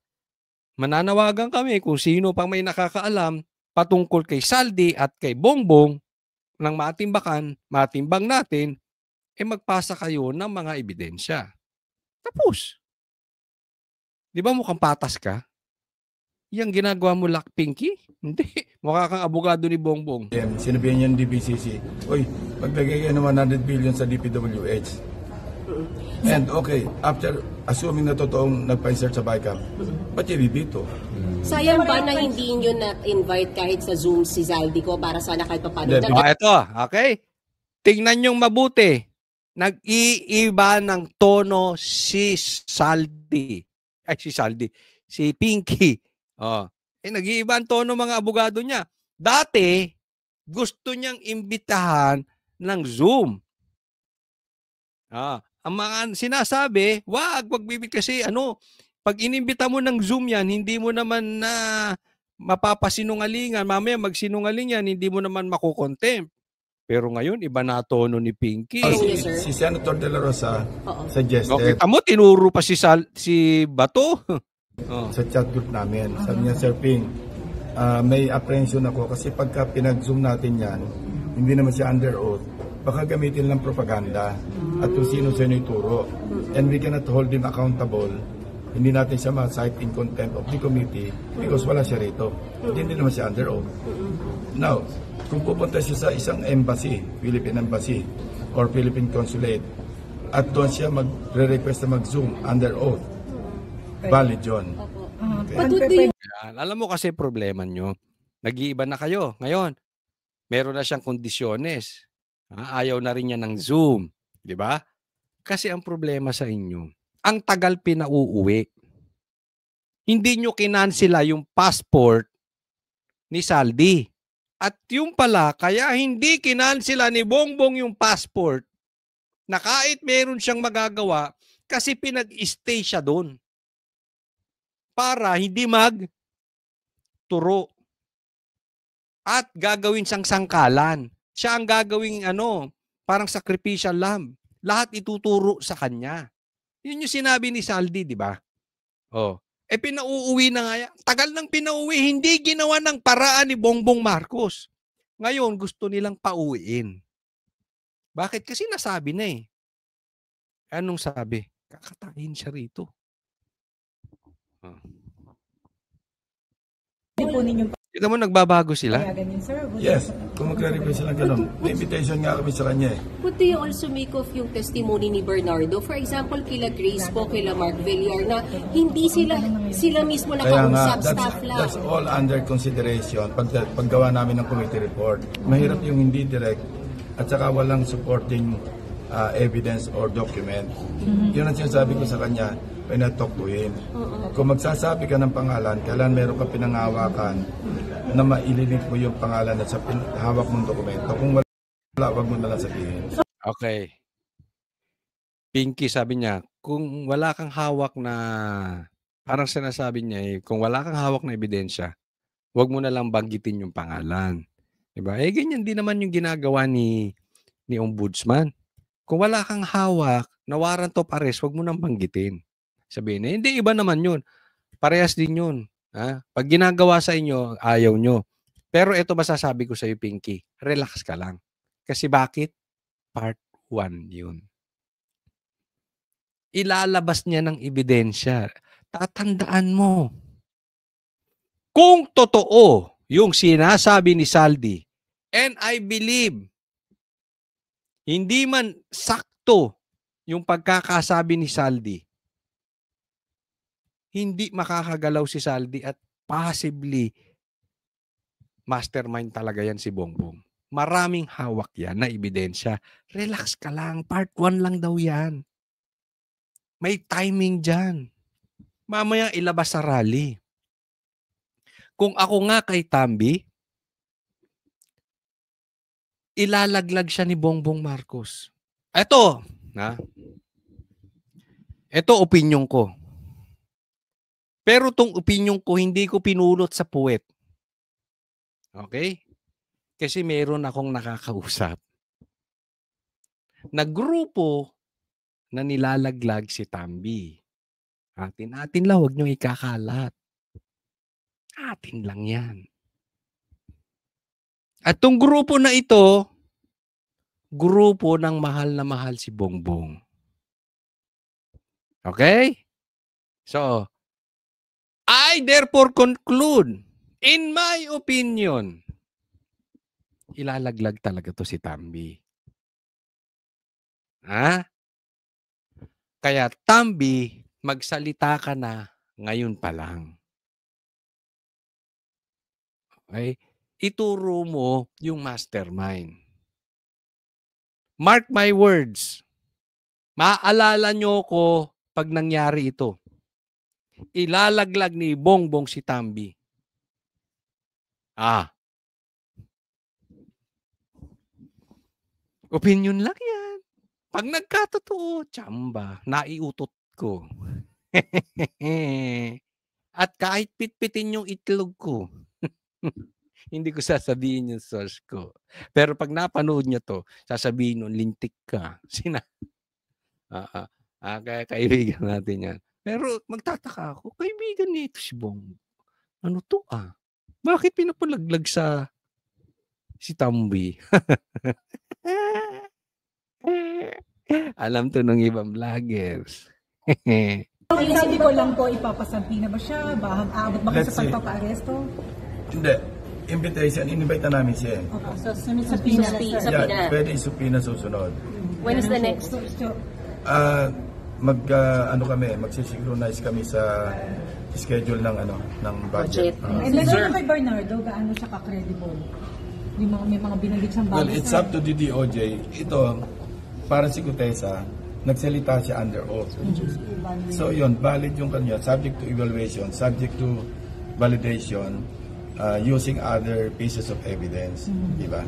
mananawagan kami kung sino pang may nakakaalam patungkol kay Saldi at kay Bongbong ng matimbang natin, magpasa kayo ng mga ebidensya. Tapos. Di ba mukhang patas ka? Yang ginagawa mo Pinky? Hindi. Mukha kang abogado ni Bongbong. Sinabihan niya ng DBCC, oy, maglagay kayo ng 100 billion sa DPWH. And okay, after assuming na totoong nagpa-insert sa BICAM, ba't yung bibito? Sayang ba na hindi nyo na-invite kahit sa Zoom si Saldico para sana kahit paano? Ito, okay? Tingnan nyong mabuti. Nag-iiba ng tono si Saldi. Si Pinky. Nag-iiba ang tono mga abogado niya. Dati, gusto niyang imbitahan ng Zoom. Ang mga sinasabi, wag bibig kasi pag inimbita mo ng Zoom yan, hindi mo naman na mapapasinungalingan. Mamaya magsinungaling yan, hindi mo naman makukontempt. Pero ngayon, iba na tono ni Pinky. Si Senator De La Rosa suggested. Okay, tamo, tinuro pa si Bato. Sa chat group namin. Sabi niya, Sir Ping, may apprehension ako kasi pagka pinag-zoom natin yan, hindi naman siya under oath, baka gamitin lang propaganda at kung sino-sino ituro. And we cannot hold him accountable. Hindi natin siya ma-cite in contempt of the committee because wala siya rito. Hindi naman siya under oath. Now, kung pupunta siya sa isang embassy, Philippine Embassy or Philippine Consulate, at doon siya magre-request na mag-zoom under oath, valid yun. Okay. Alam mo kasi problema nyo, nag-iiba na kayo. Ngayon, meron na siyang kondisyones. Ayaw na rin niya ng Zoom. Di ba? Kasi ang problema sa inyo, ang tagal pinauuwi. Hindi nyo kinansela yung passport ni Saldi. At yung pala, kaya hindi kinansela ni Bongbong yung passport na kahit meron siyang magagawa kasi pinag-stay siya doon. Para hindi magturo. At gagawin siyang sangkalan. Siya ang gagawing parang sacrificial lamb. Lahat ituturo sa kanya. Yun yung sinabi ni Saldi, di ba? Pinauuwi na nga yan. Tagal nang pinauuwi, hindi ginawa ng paraan ni Bongbong Marcos. Ngayon, gusto nilang pauwiin. Bakit? Kasi nasabi na eh. Anong sabi? Kakatahin siya rito. Kita mo nagbabago sila? Yes, kung mag-clarify sila gano'n. May invitation nga kami sa kanya eh. What do you also make of yung testimony ni Bernardo? For example, kila Grace po, kila Mark Villar, na hindi sila mismo nakausap, staff lang. That's all under consideration paggawa namin ng committee report. Mahirap yung hindi direct at saka walang supporting evidence or document. Yun ang sinasabi ko sa kanya when I talk to him. Kung magsasabi ka ng pangalan, kailan meron ka pinangawakan na mailinig mo yung pangalan at sa hawak mong dokumento. Kung wala, wag mo na lang sabihin. Okay. Pinky, sabi niya, kung wala kang hawak na Parang sinasabi niya kung wala kang hawak na ebidensya, huwag mo na lang banggitin yung pangalan. Diba? Ganyan din naman yung ginagawa ni Ombudsman. Kung wala kang hawak na warrant of arrest, huwag mo nang banggitin. Sabihin na, hindi, iba naman yun. Parehas din yun. Ha? Pag ginagawa sa inyo, ayaw nyo. Pero ito masasabi ko sa iyo, Pinky, relax ka lang. Kasi bakit? Part 1 yun. Ilalabas niya ng ebidensya. Tatandaan mo. Kung totoo yung sinasabi ni Saldi, and I believe, hindi man sakto yung pagkakasabi ni Saldi, hindi makakagalaw si Saldi at possibly mastermind talaga yan si Bongbong. Maraming hawak yan na ebidensya. Relax ka lang. Part 1 lang daw yan. May timing dyan. Mamaya ilabas sa rally. Kung ako nga kay Tambi, ilalaglag siya ni Bongbong Marcos. Ito, ito opinion ko. Pero tong opinion ko, hindi ko pinulot sa puwet. Okay? Kasi meron akong nakakausap na grupo na nilalaglag si Tambi. Atin lang, huwag niyong ikakalat. Atin lang yan. At tong grupo na ito, grupo ng mahal na mahal si Bongbong. Okay? So, I therefore conclude, in my opinion, ilalaglag talaga to si Tambi. Ha? Kaya Tambi, magsalita ka na ngayon pa lang. Okay? Ituro mo yung mastermind. Mark my words. Maalala nyo ko pag nangyari ito. Ilalaglag ni Bongbong si Tambi. Opinion lang yan. Pag nagkatotoo, tsamba, naiutot ko. At kahit pitpitin yung itlog ko, hindi ko sasabihin yung source ko. Pero pag napanood nyo to, sasabihin nun, lintik ka. Kaya kaibigan natin yan. Pero magtataka ako, kaibigan nito si Bongbong. Ano to Bakit pinapalaglag si Tambi? Alam to ng ibang vloggers. Sabi ko lang po, ipapasampi na ba siya? Aabot ba kayo sa pagpapa-aresto? Hindi. Invitation, in-invite na namin siya. Okay. So, sunod sa Pina. Pwede isupina susunod. When is the next? Magsisynchronize kami sa schedule ng budget. And then kay Bernardo, gaano siya ka-credible? May mga binanggit siyang Well, it's up to the DOJ. Ito, para si Gutesa, nagsalita siya under oath. So yun, valid yung kanya, subject to evaluation, subject to validation, using other pieces of evidence. Diba?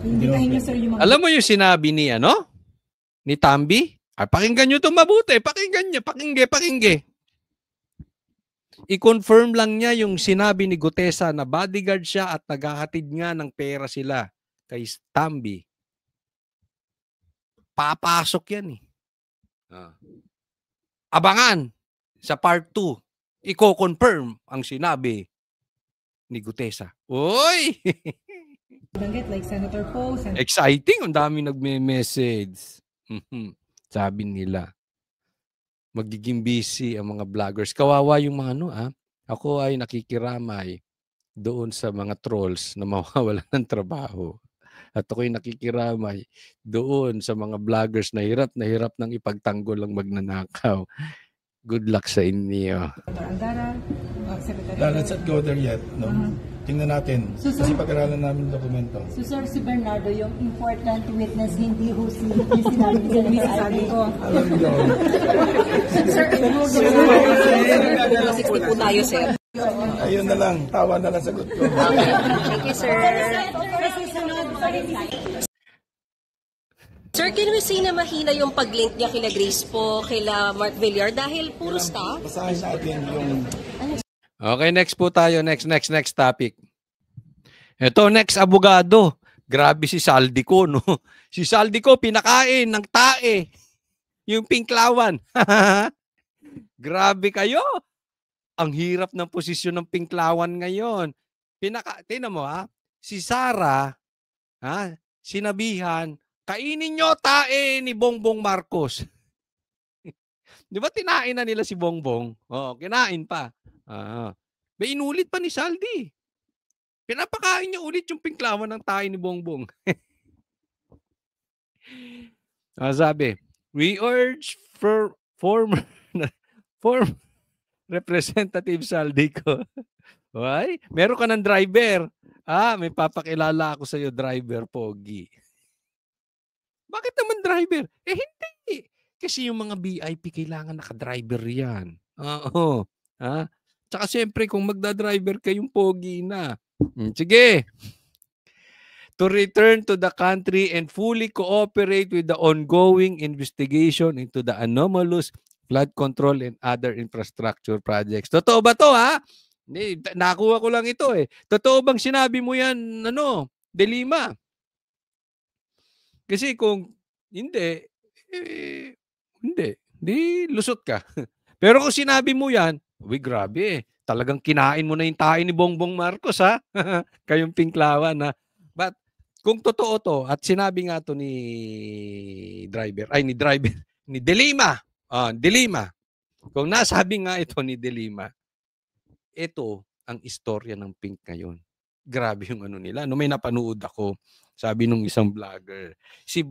Alam mo yung sinabi ni Tambi? Pakinggan nyo ito mabuti. Pakinggan niya. Pakingge. I-confirm lang niya yung sinabi ni Gutesa na bodyguard siya at naghahatid nga ng pera sila kay Tambi. Papasok yan Abangan sa part 2. I-confirm ang sinabi ni Gutesa. Uy! Like Senator Poe. Exciting. Ang dami nagme-message. Sabi nila, magiging busy ang mga vloggers. Kawawa yung mga Ako ay nakikiramay doon sa mga trolls na mawawalan ng trabaho. At ako'y nakikiramay doon sa mga vloggers na hirap ng ipagtanggol ang magnanakaw. Good luck sa inyo. Let's not go there yet. Tingnan natin. Kasi pag-aralan namin yung dokumento. So sir, si Bernardo, yung important witness, hindi ho sinabi ko. Alam niyo. Sir, 60 po tayo, sir. Ayun na lang. Tawa na lang sagot ko. Thank you, sir. Sir, can we say na mahina yung pag-link niya kila Grace po, kila Mark Villar dahil puro staff? Basahin natin yung... Okay, next po tayo. Next topic. Ito, next, abogado. Grabe si Saldico, no? Si Saldico, pinakain ng tae. Yung pinklawan. Grabe kayo. Ang hirap ng posisyon ng pinklawan ngayon. Tingnan mo, ha? Si Sara, sinabihan, kainin nyo tae ni Bongbong Marcos. Di ba tinain na nila si Bongbong? Oo, kinain pa. May inulit pa ni Saldi. Pinapakain niya ulit yung pinklawan ng tae ni Bongbong. Sabi, we urge for former Representative Saldico. Why? Meron ka ng driver. May papakilala ako sa iyo, driver Pogi. Bakit naman driver? Hindi. Kasi yung mga VIP kailangan naka-driver yan. Oo. Tsaka siyempre kung magda-driver kayong Pogi na. Sige. To return to the country and fully cooperate with the ongoing investigation into the anomalous flood control and other infrastructure projects. Totoo ba to, ha? Nakuha ko lang ito eh. Totoo bang sinabi mo yan, De Lima? Kasi kung hindi, di lusot ka. Pero kung sinabi mo yan, grabe, talagang kinain mo na yung tae ni Bongbong Marcos, ha? Kayong pinklawan, ha? But kung totoo to, at sinabi nga to ni De Lima. De Lima. Kung nasabi nga ito ni De Lima, ito ang istorya ng Pink ngayon. Grabe yung nila. May napanood ako, sabi nung isang vlogger. Si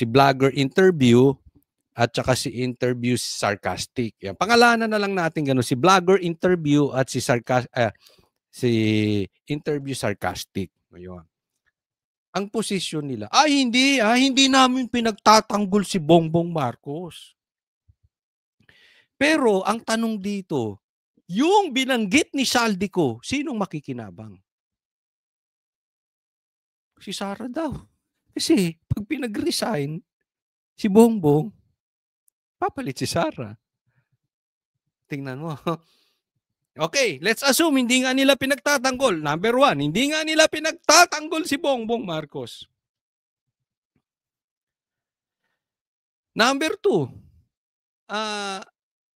vlogger interview at saka si interview sarcastic. Yan. Pangalanan na lang natin gano'n. Si vlogger interview at si interview sarcastic. Ngayon. Ang posisyon nila, hindi namin pinagtatanggol si Bongbong Marcos. Pero ang tanong dito, yung binanggit ni Saldico, sinong makikinabang? Si Sara daw. Kasi pag pinag-resign, si Bongbong, papalit si Sara. Tingnan mo. Okay, let's assume hindi nga nila pinagtatanggol. Number 1, hindi nga nila pinagtatanggol si Bongbong Marcos. Number 2,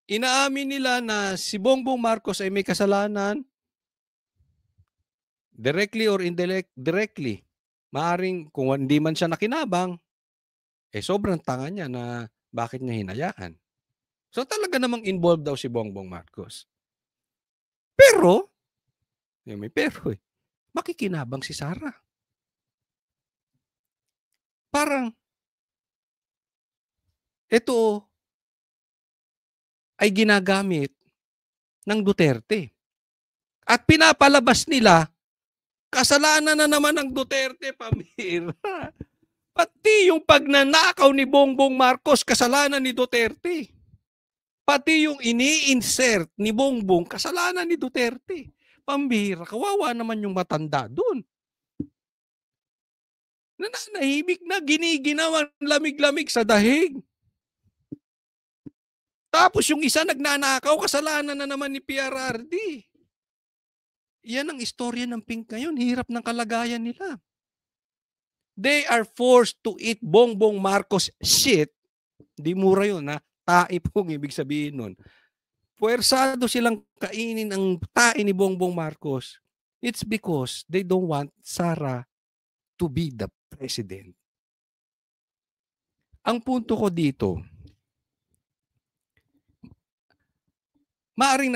inaamin nila na si Bongbong Marcos ay may kasalanan directly or indirectly. Maaring kung hindi man siya nakinabang, sobrang tanga niya na bakit niya hinayaan. So talaga namang involved daw si Bongbong Marcos. Pero, may pero makikinabang si Sara. Parang, ito ay ginagamit ng Duterte. At pinapalabas nila, kasalanan na naman ng Duterte, pamira. Pati yung pagnanakaw ni Bongbong Marcos, kasalanan ni Duterte. Pati yung ini-insert ni Bongbong, kasalanan ni Duterte. Pambihira, kawawa naman yung matanda doon. Nananahimik na, giniginawan lamig-lamig sa dahig. Tapos yung isa nagnanakaw, kasalanan na naman ni PRRD. Yan ang istorya ng Pink ngayon. Hirap ng kalagayan nila. They are forced to eat Bongbong Marcos shit. Di mura yun, ha? Tae pong ibig sabihin nun. Puwersado silang kainin ang tae ni Bongbong Marcos. It's because they don't want Sara to be the president. Ang punto ko dito, maaring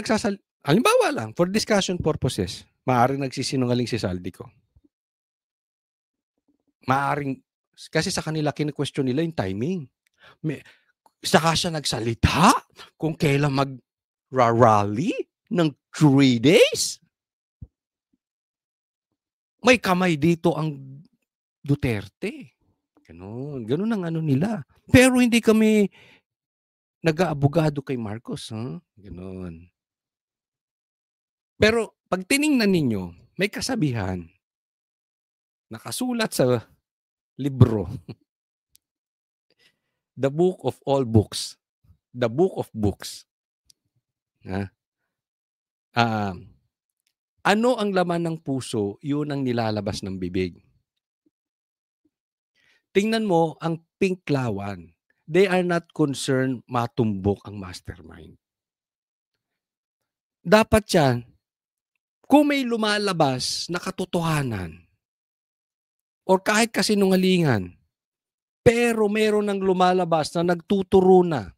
halimbawa lang, for discussion purposes, maaring nagsisinungaling si Saldico. Maaring, kasi sa kanila kine-question nila yung timing. Saka siya nagsalita kung kailan mag-rally ng 3 days. May kamay dito ang Duterte. Ganun ang nila. Pero hindi kami nag-aabogado kay Marcos. Ganun. Pero pag tiningnan ninyo, may kasabihan. Nakasulat sa libro. The book of all books. The book of books. Ano ang laman ng puso, yun ang nilalabas ng bibig. Tingnan mo ang Pinklawan. They are not concerned matumbok ang mastermind. Dapat yan, kung may lumalabas na katotohanan or kahit kasinungalingan, pero meron ng lumalabas na nagtuturo na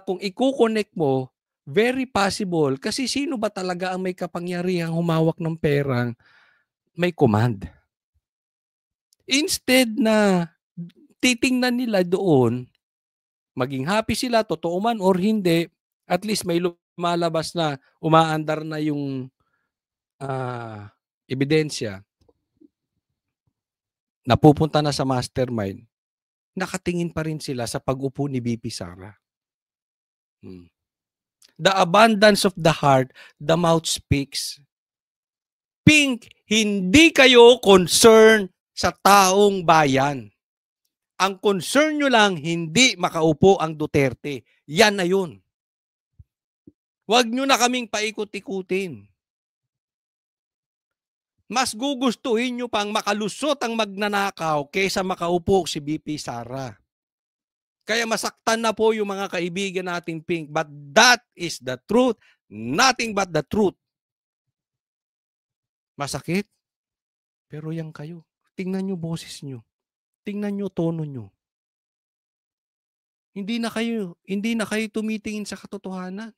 kung i-connect mo, very possible, kasi sino ba talaga ang may kapangyarihang humawak ng perang may command? Instead na titingnan nila doon, maging happy sila, totoo man or hindi, at least may lumalabas na umaandar na yung ebidensya, napupunta na sa mastermind, nakatingin pa rin sila sa pag-upo ni VP Sara. The abundance of the heart, the mouth speaks. Pink, hindi kayo concern sa taong bayan. Ang concern nyo lang, hindi makaupo ang Duterte. Yan na yun. Huwag nyo na kaming paikot-ikutin. Mas gugustuhin nyo pang makalusot ang magnanakaw kaysa makaupo si VP Sara. Kaya masaktan na po yung mga kaibigan nating Pink. But that is the truth. Nothing but the truth. Masakit. Pero yan kayo. Tingnan nyo boses nyo. Tingnan nyo tono nyo. Hindi na kayo tumitingin sa katotohanan.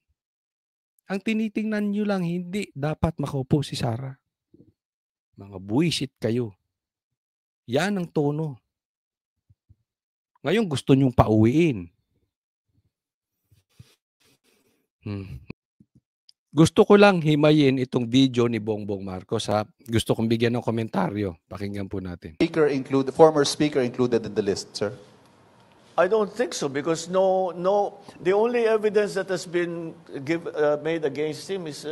Ang tinitingnan nyo lang, hindi dapat makaupo si Sara. Mga buwisit kayo. Yan ang tono. Ngayon gusto nyong pauwiin. Gusto ko lang himayin itong video ni Bongbong Marcos. Gusto kong bigyan ng komentaryo. Pakinggan po natin. Former speaker included in the list, sir? I don't think so because the only evidence that has been made against him is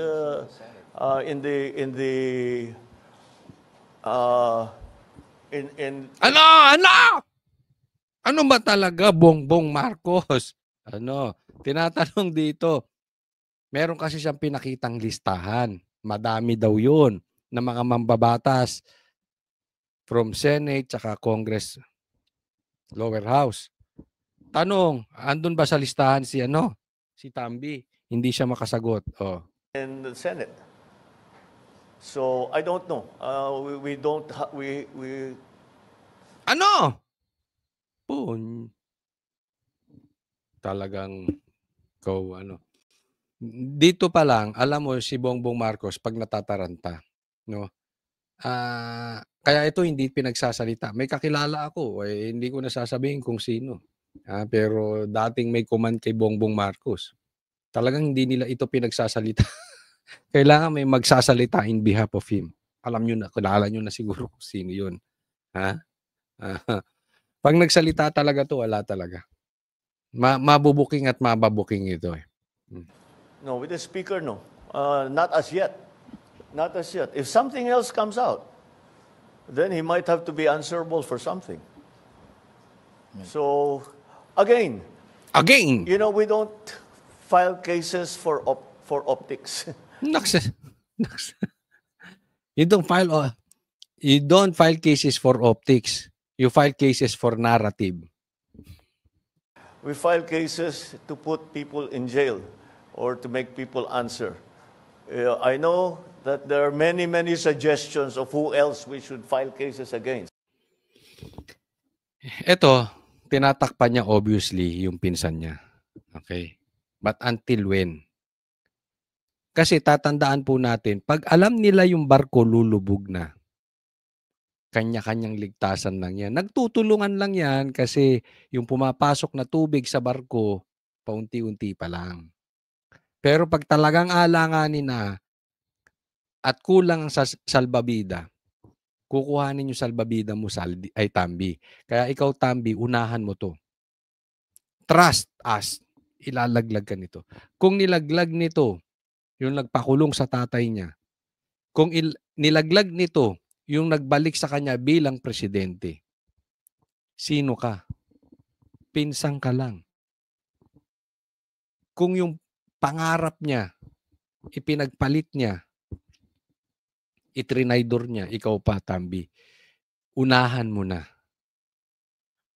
Ano ba talaga Bongbong Marcos? Tinatanong dito. Meron kasi siyang pinakitang listahan. Madami daw yun na mga mambabatas from Senate tsaka Congress Lower House. Tanong, andun ba sa listahan si Tambi? Hindi siya makasagot. In the Senate. So I don't know. Talagang dito pa lang, alam mo si Bongbong Marcos pag natataranta, kaya ito hindi pinagsasalita. May kakilala ako, hindi ko nasasabihin kung sino. Pero dating may command kay Bongbong Marcos. Talagang hindi nila ito pinagsasalita. Kailangan may magsasalita in behalf of him. Alam nyo na, kilala nyo na siguro kung sino yun. Pag nagsalita talaga to, wala talaga. Mabubuking at mababuking ito. No, with the speaker, no. Not as yet. Not as yet. If something else comes out, then he might have to be answerable for something. So, again, we don't file cases for optics. You don't file cases for optics. You file cases for narrative. We file cases to put people in jail or to make people answer. I know that there are many suggestions of who else we should file cases against. Ito, tinatakpan niya obviously yung pinsan niya. Okay? But until when? Kasi tatandaan po natin, pag alam nila yung barko lulubog na, kanya-kanyang ligtasan lang yan. Nagtutulungan lang yan kasi yung pumapasok na tubig sa barko, paunti-unti pa lang. Pero pag talagang alanganin na at kulang sa salbabida, kukuhanin yung salbabida mo Tambi. Kaya ikaw Tambi, unahan mo to. Trust us. Ilalaglag ka nito. Kung nilaglag nito, yung nagpakulong sa tatay niya, kung nilaglag nito, yung nagbalik sa kanya bilang presidente. Sino ka? Pinsang ka lang. Kung yung pangarap niya, ipinagpalit niya, itrinaydor niya, ikaw pa, Tambi, unahan mo na.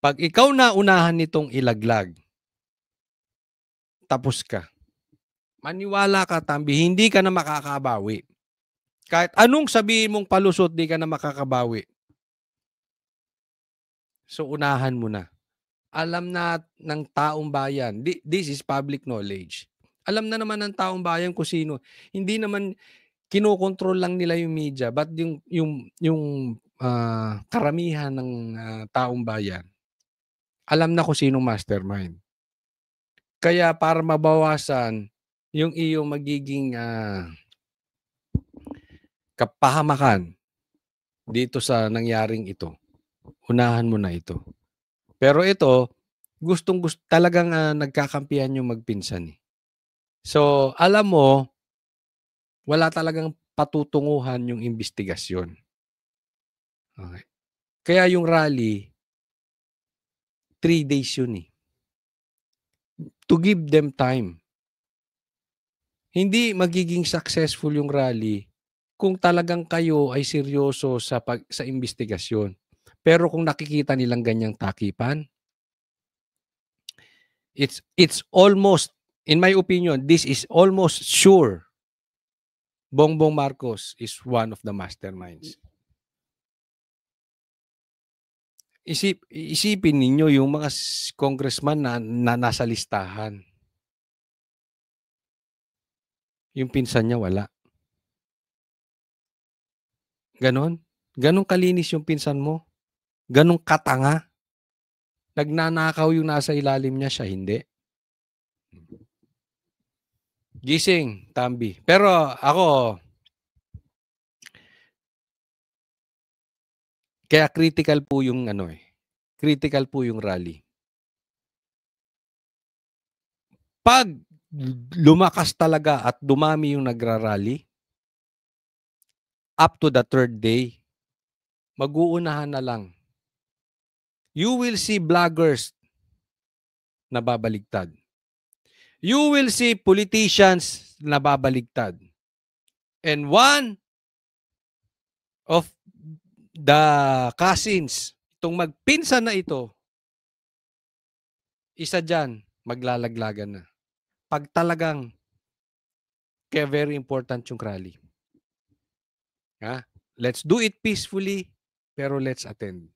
Pag ikaw na unahan nitong ilaglag, tapos ka. Maniwala ka, Tambi, hindi ka na makakabawi. Kahit anong sabihin mong palusot, di ka na makakabawi. So, unahan mo na. Alam na ng taong bayan, this is public knowledge. Alam na naman ng taong bayan kung sino. Hindi naman kinokontrol lang nila yung media, but yung karamihan ng taong bayan, alam na kung sinong mastermind. Kaya para mabawasan yung iyong magiging kapahamakan dito sa nangyaring ito, unahan mo na ito. Pero ito, gustong-gusto talagang nagkakampihan yung magpinsan. So, alam mo, wala talagang patutunguhan yung investigasyon. Okay. Kaya yung rally, 3 days yun . To give them time. Hindi magiging successful yung rally kung talagang kayo ay seryoso sa investigasyon. Pero kung nakikita nilang ganyang takipan, it's almost, in my opinion, this is almost sure Bongbong Marcos is one of the masterminds. Isipin ninyo yung mga congressman na nasa listahan. Yung pinsan niya wala. Ganon? Ganon kalinis yung pinsan mo? Ganong katanga? Nagnanakaw yung nasa ilalim niya, siya hindi. Gising, Tambi. Pero ako, kaya critical po yung critical po yung rally. Pag lumakas talaga at dumami yung nagrarally, up to the 3rd day, mag-uunahan na lang. You will see vloggers na babaligtad. You will see politicians na babaligtad. And one of the cousins, itong magpinsan na ito, isa dyan, maglalaglagan na. Pag talagang, kaya very important yung rally. Let's do it peacefully, pero let's attend.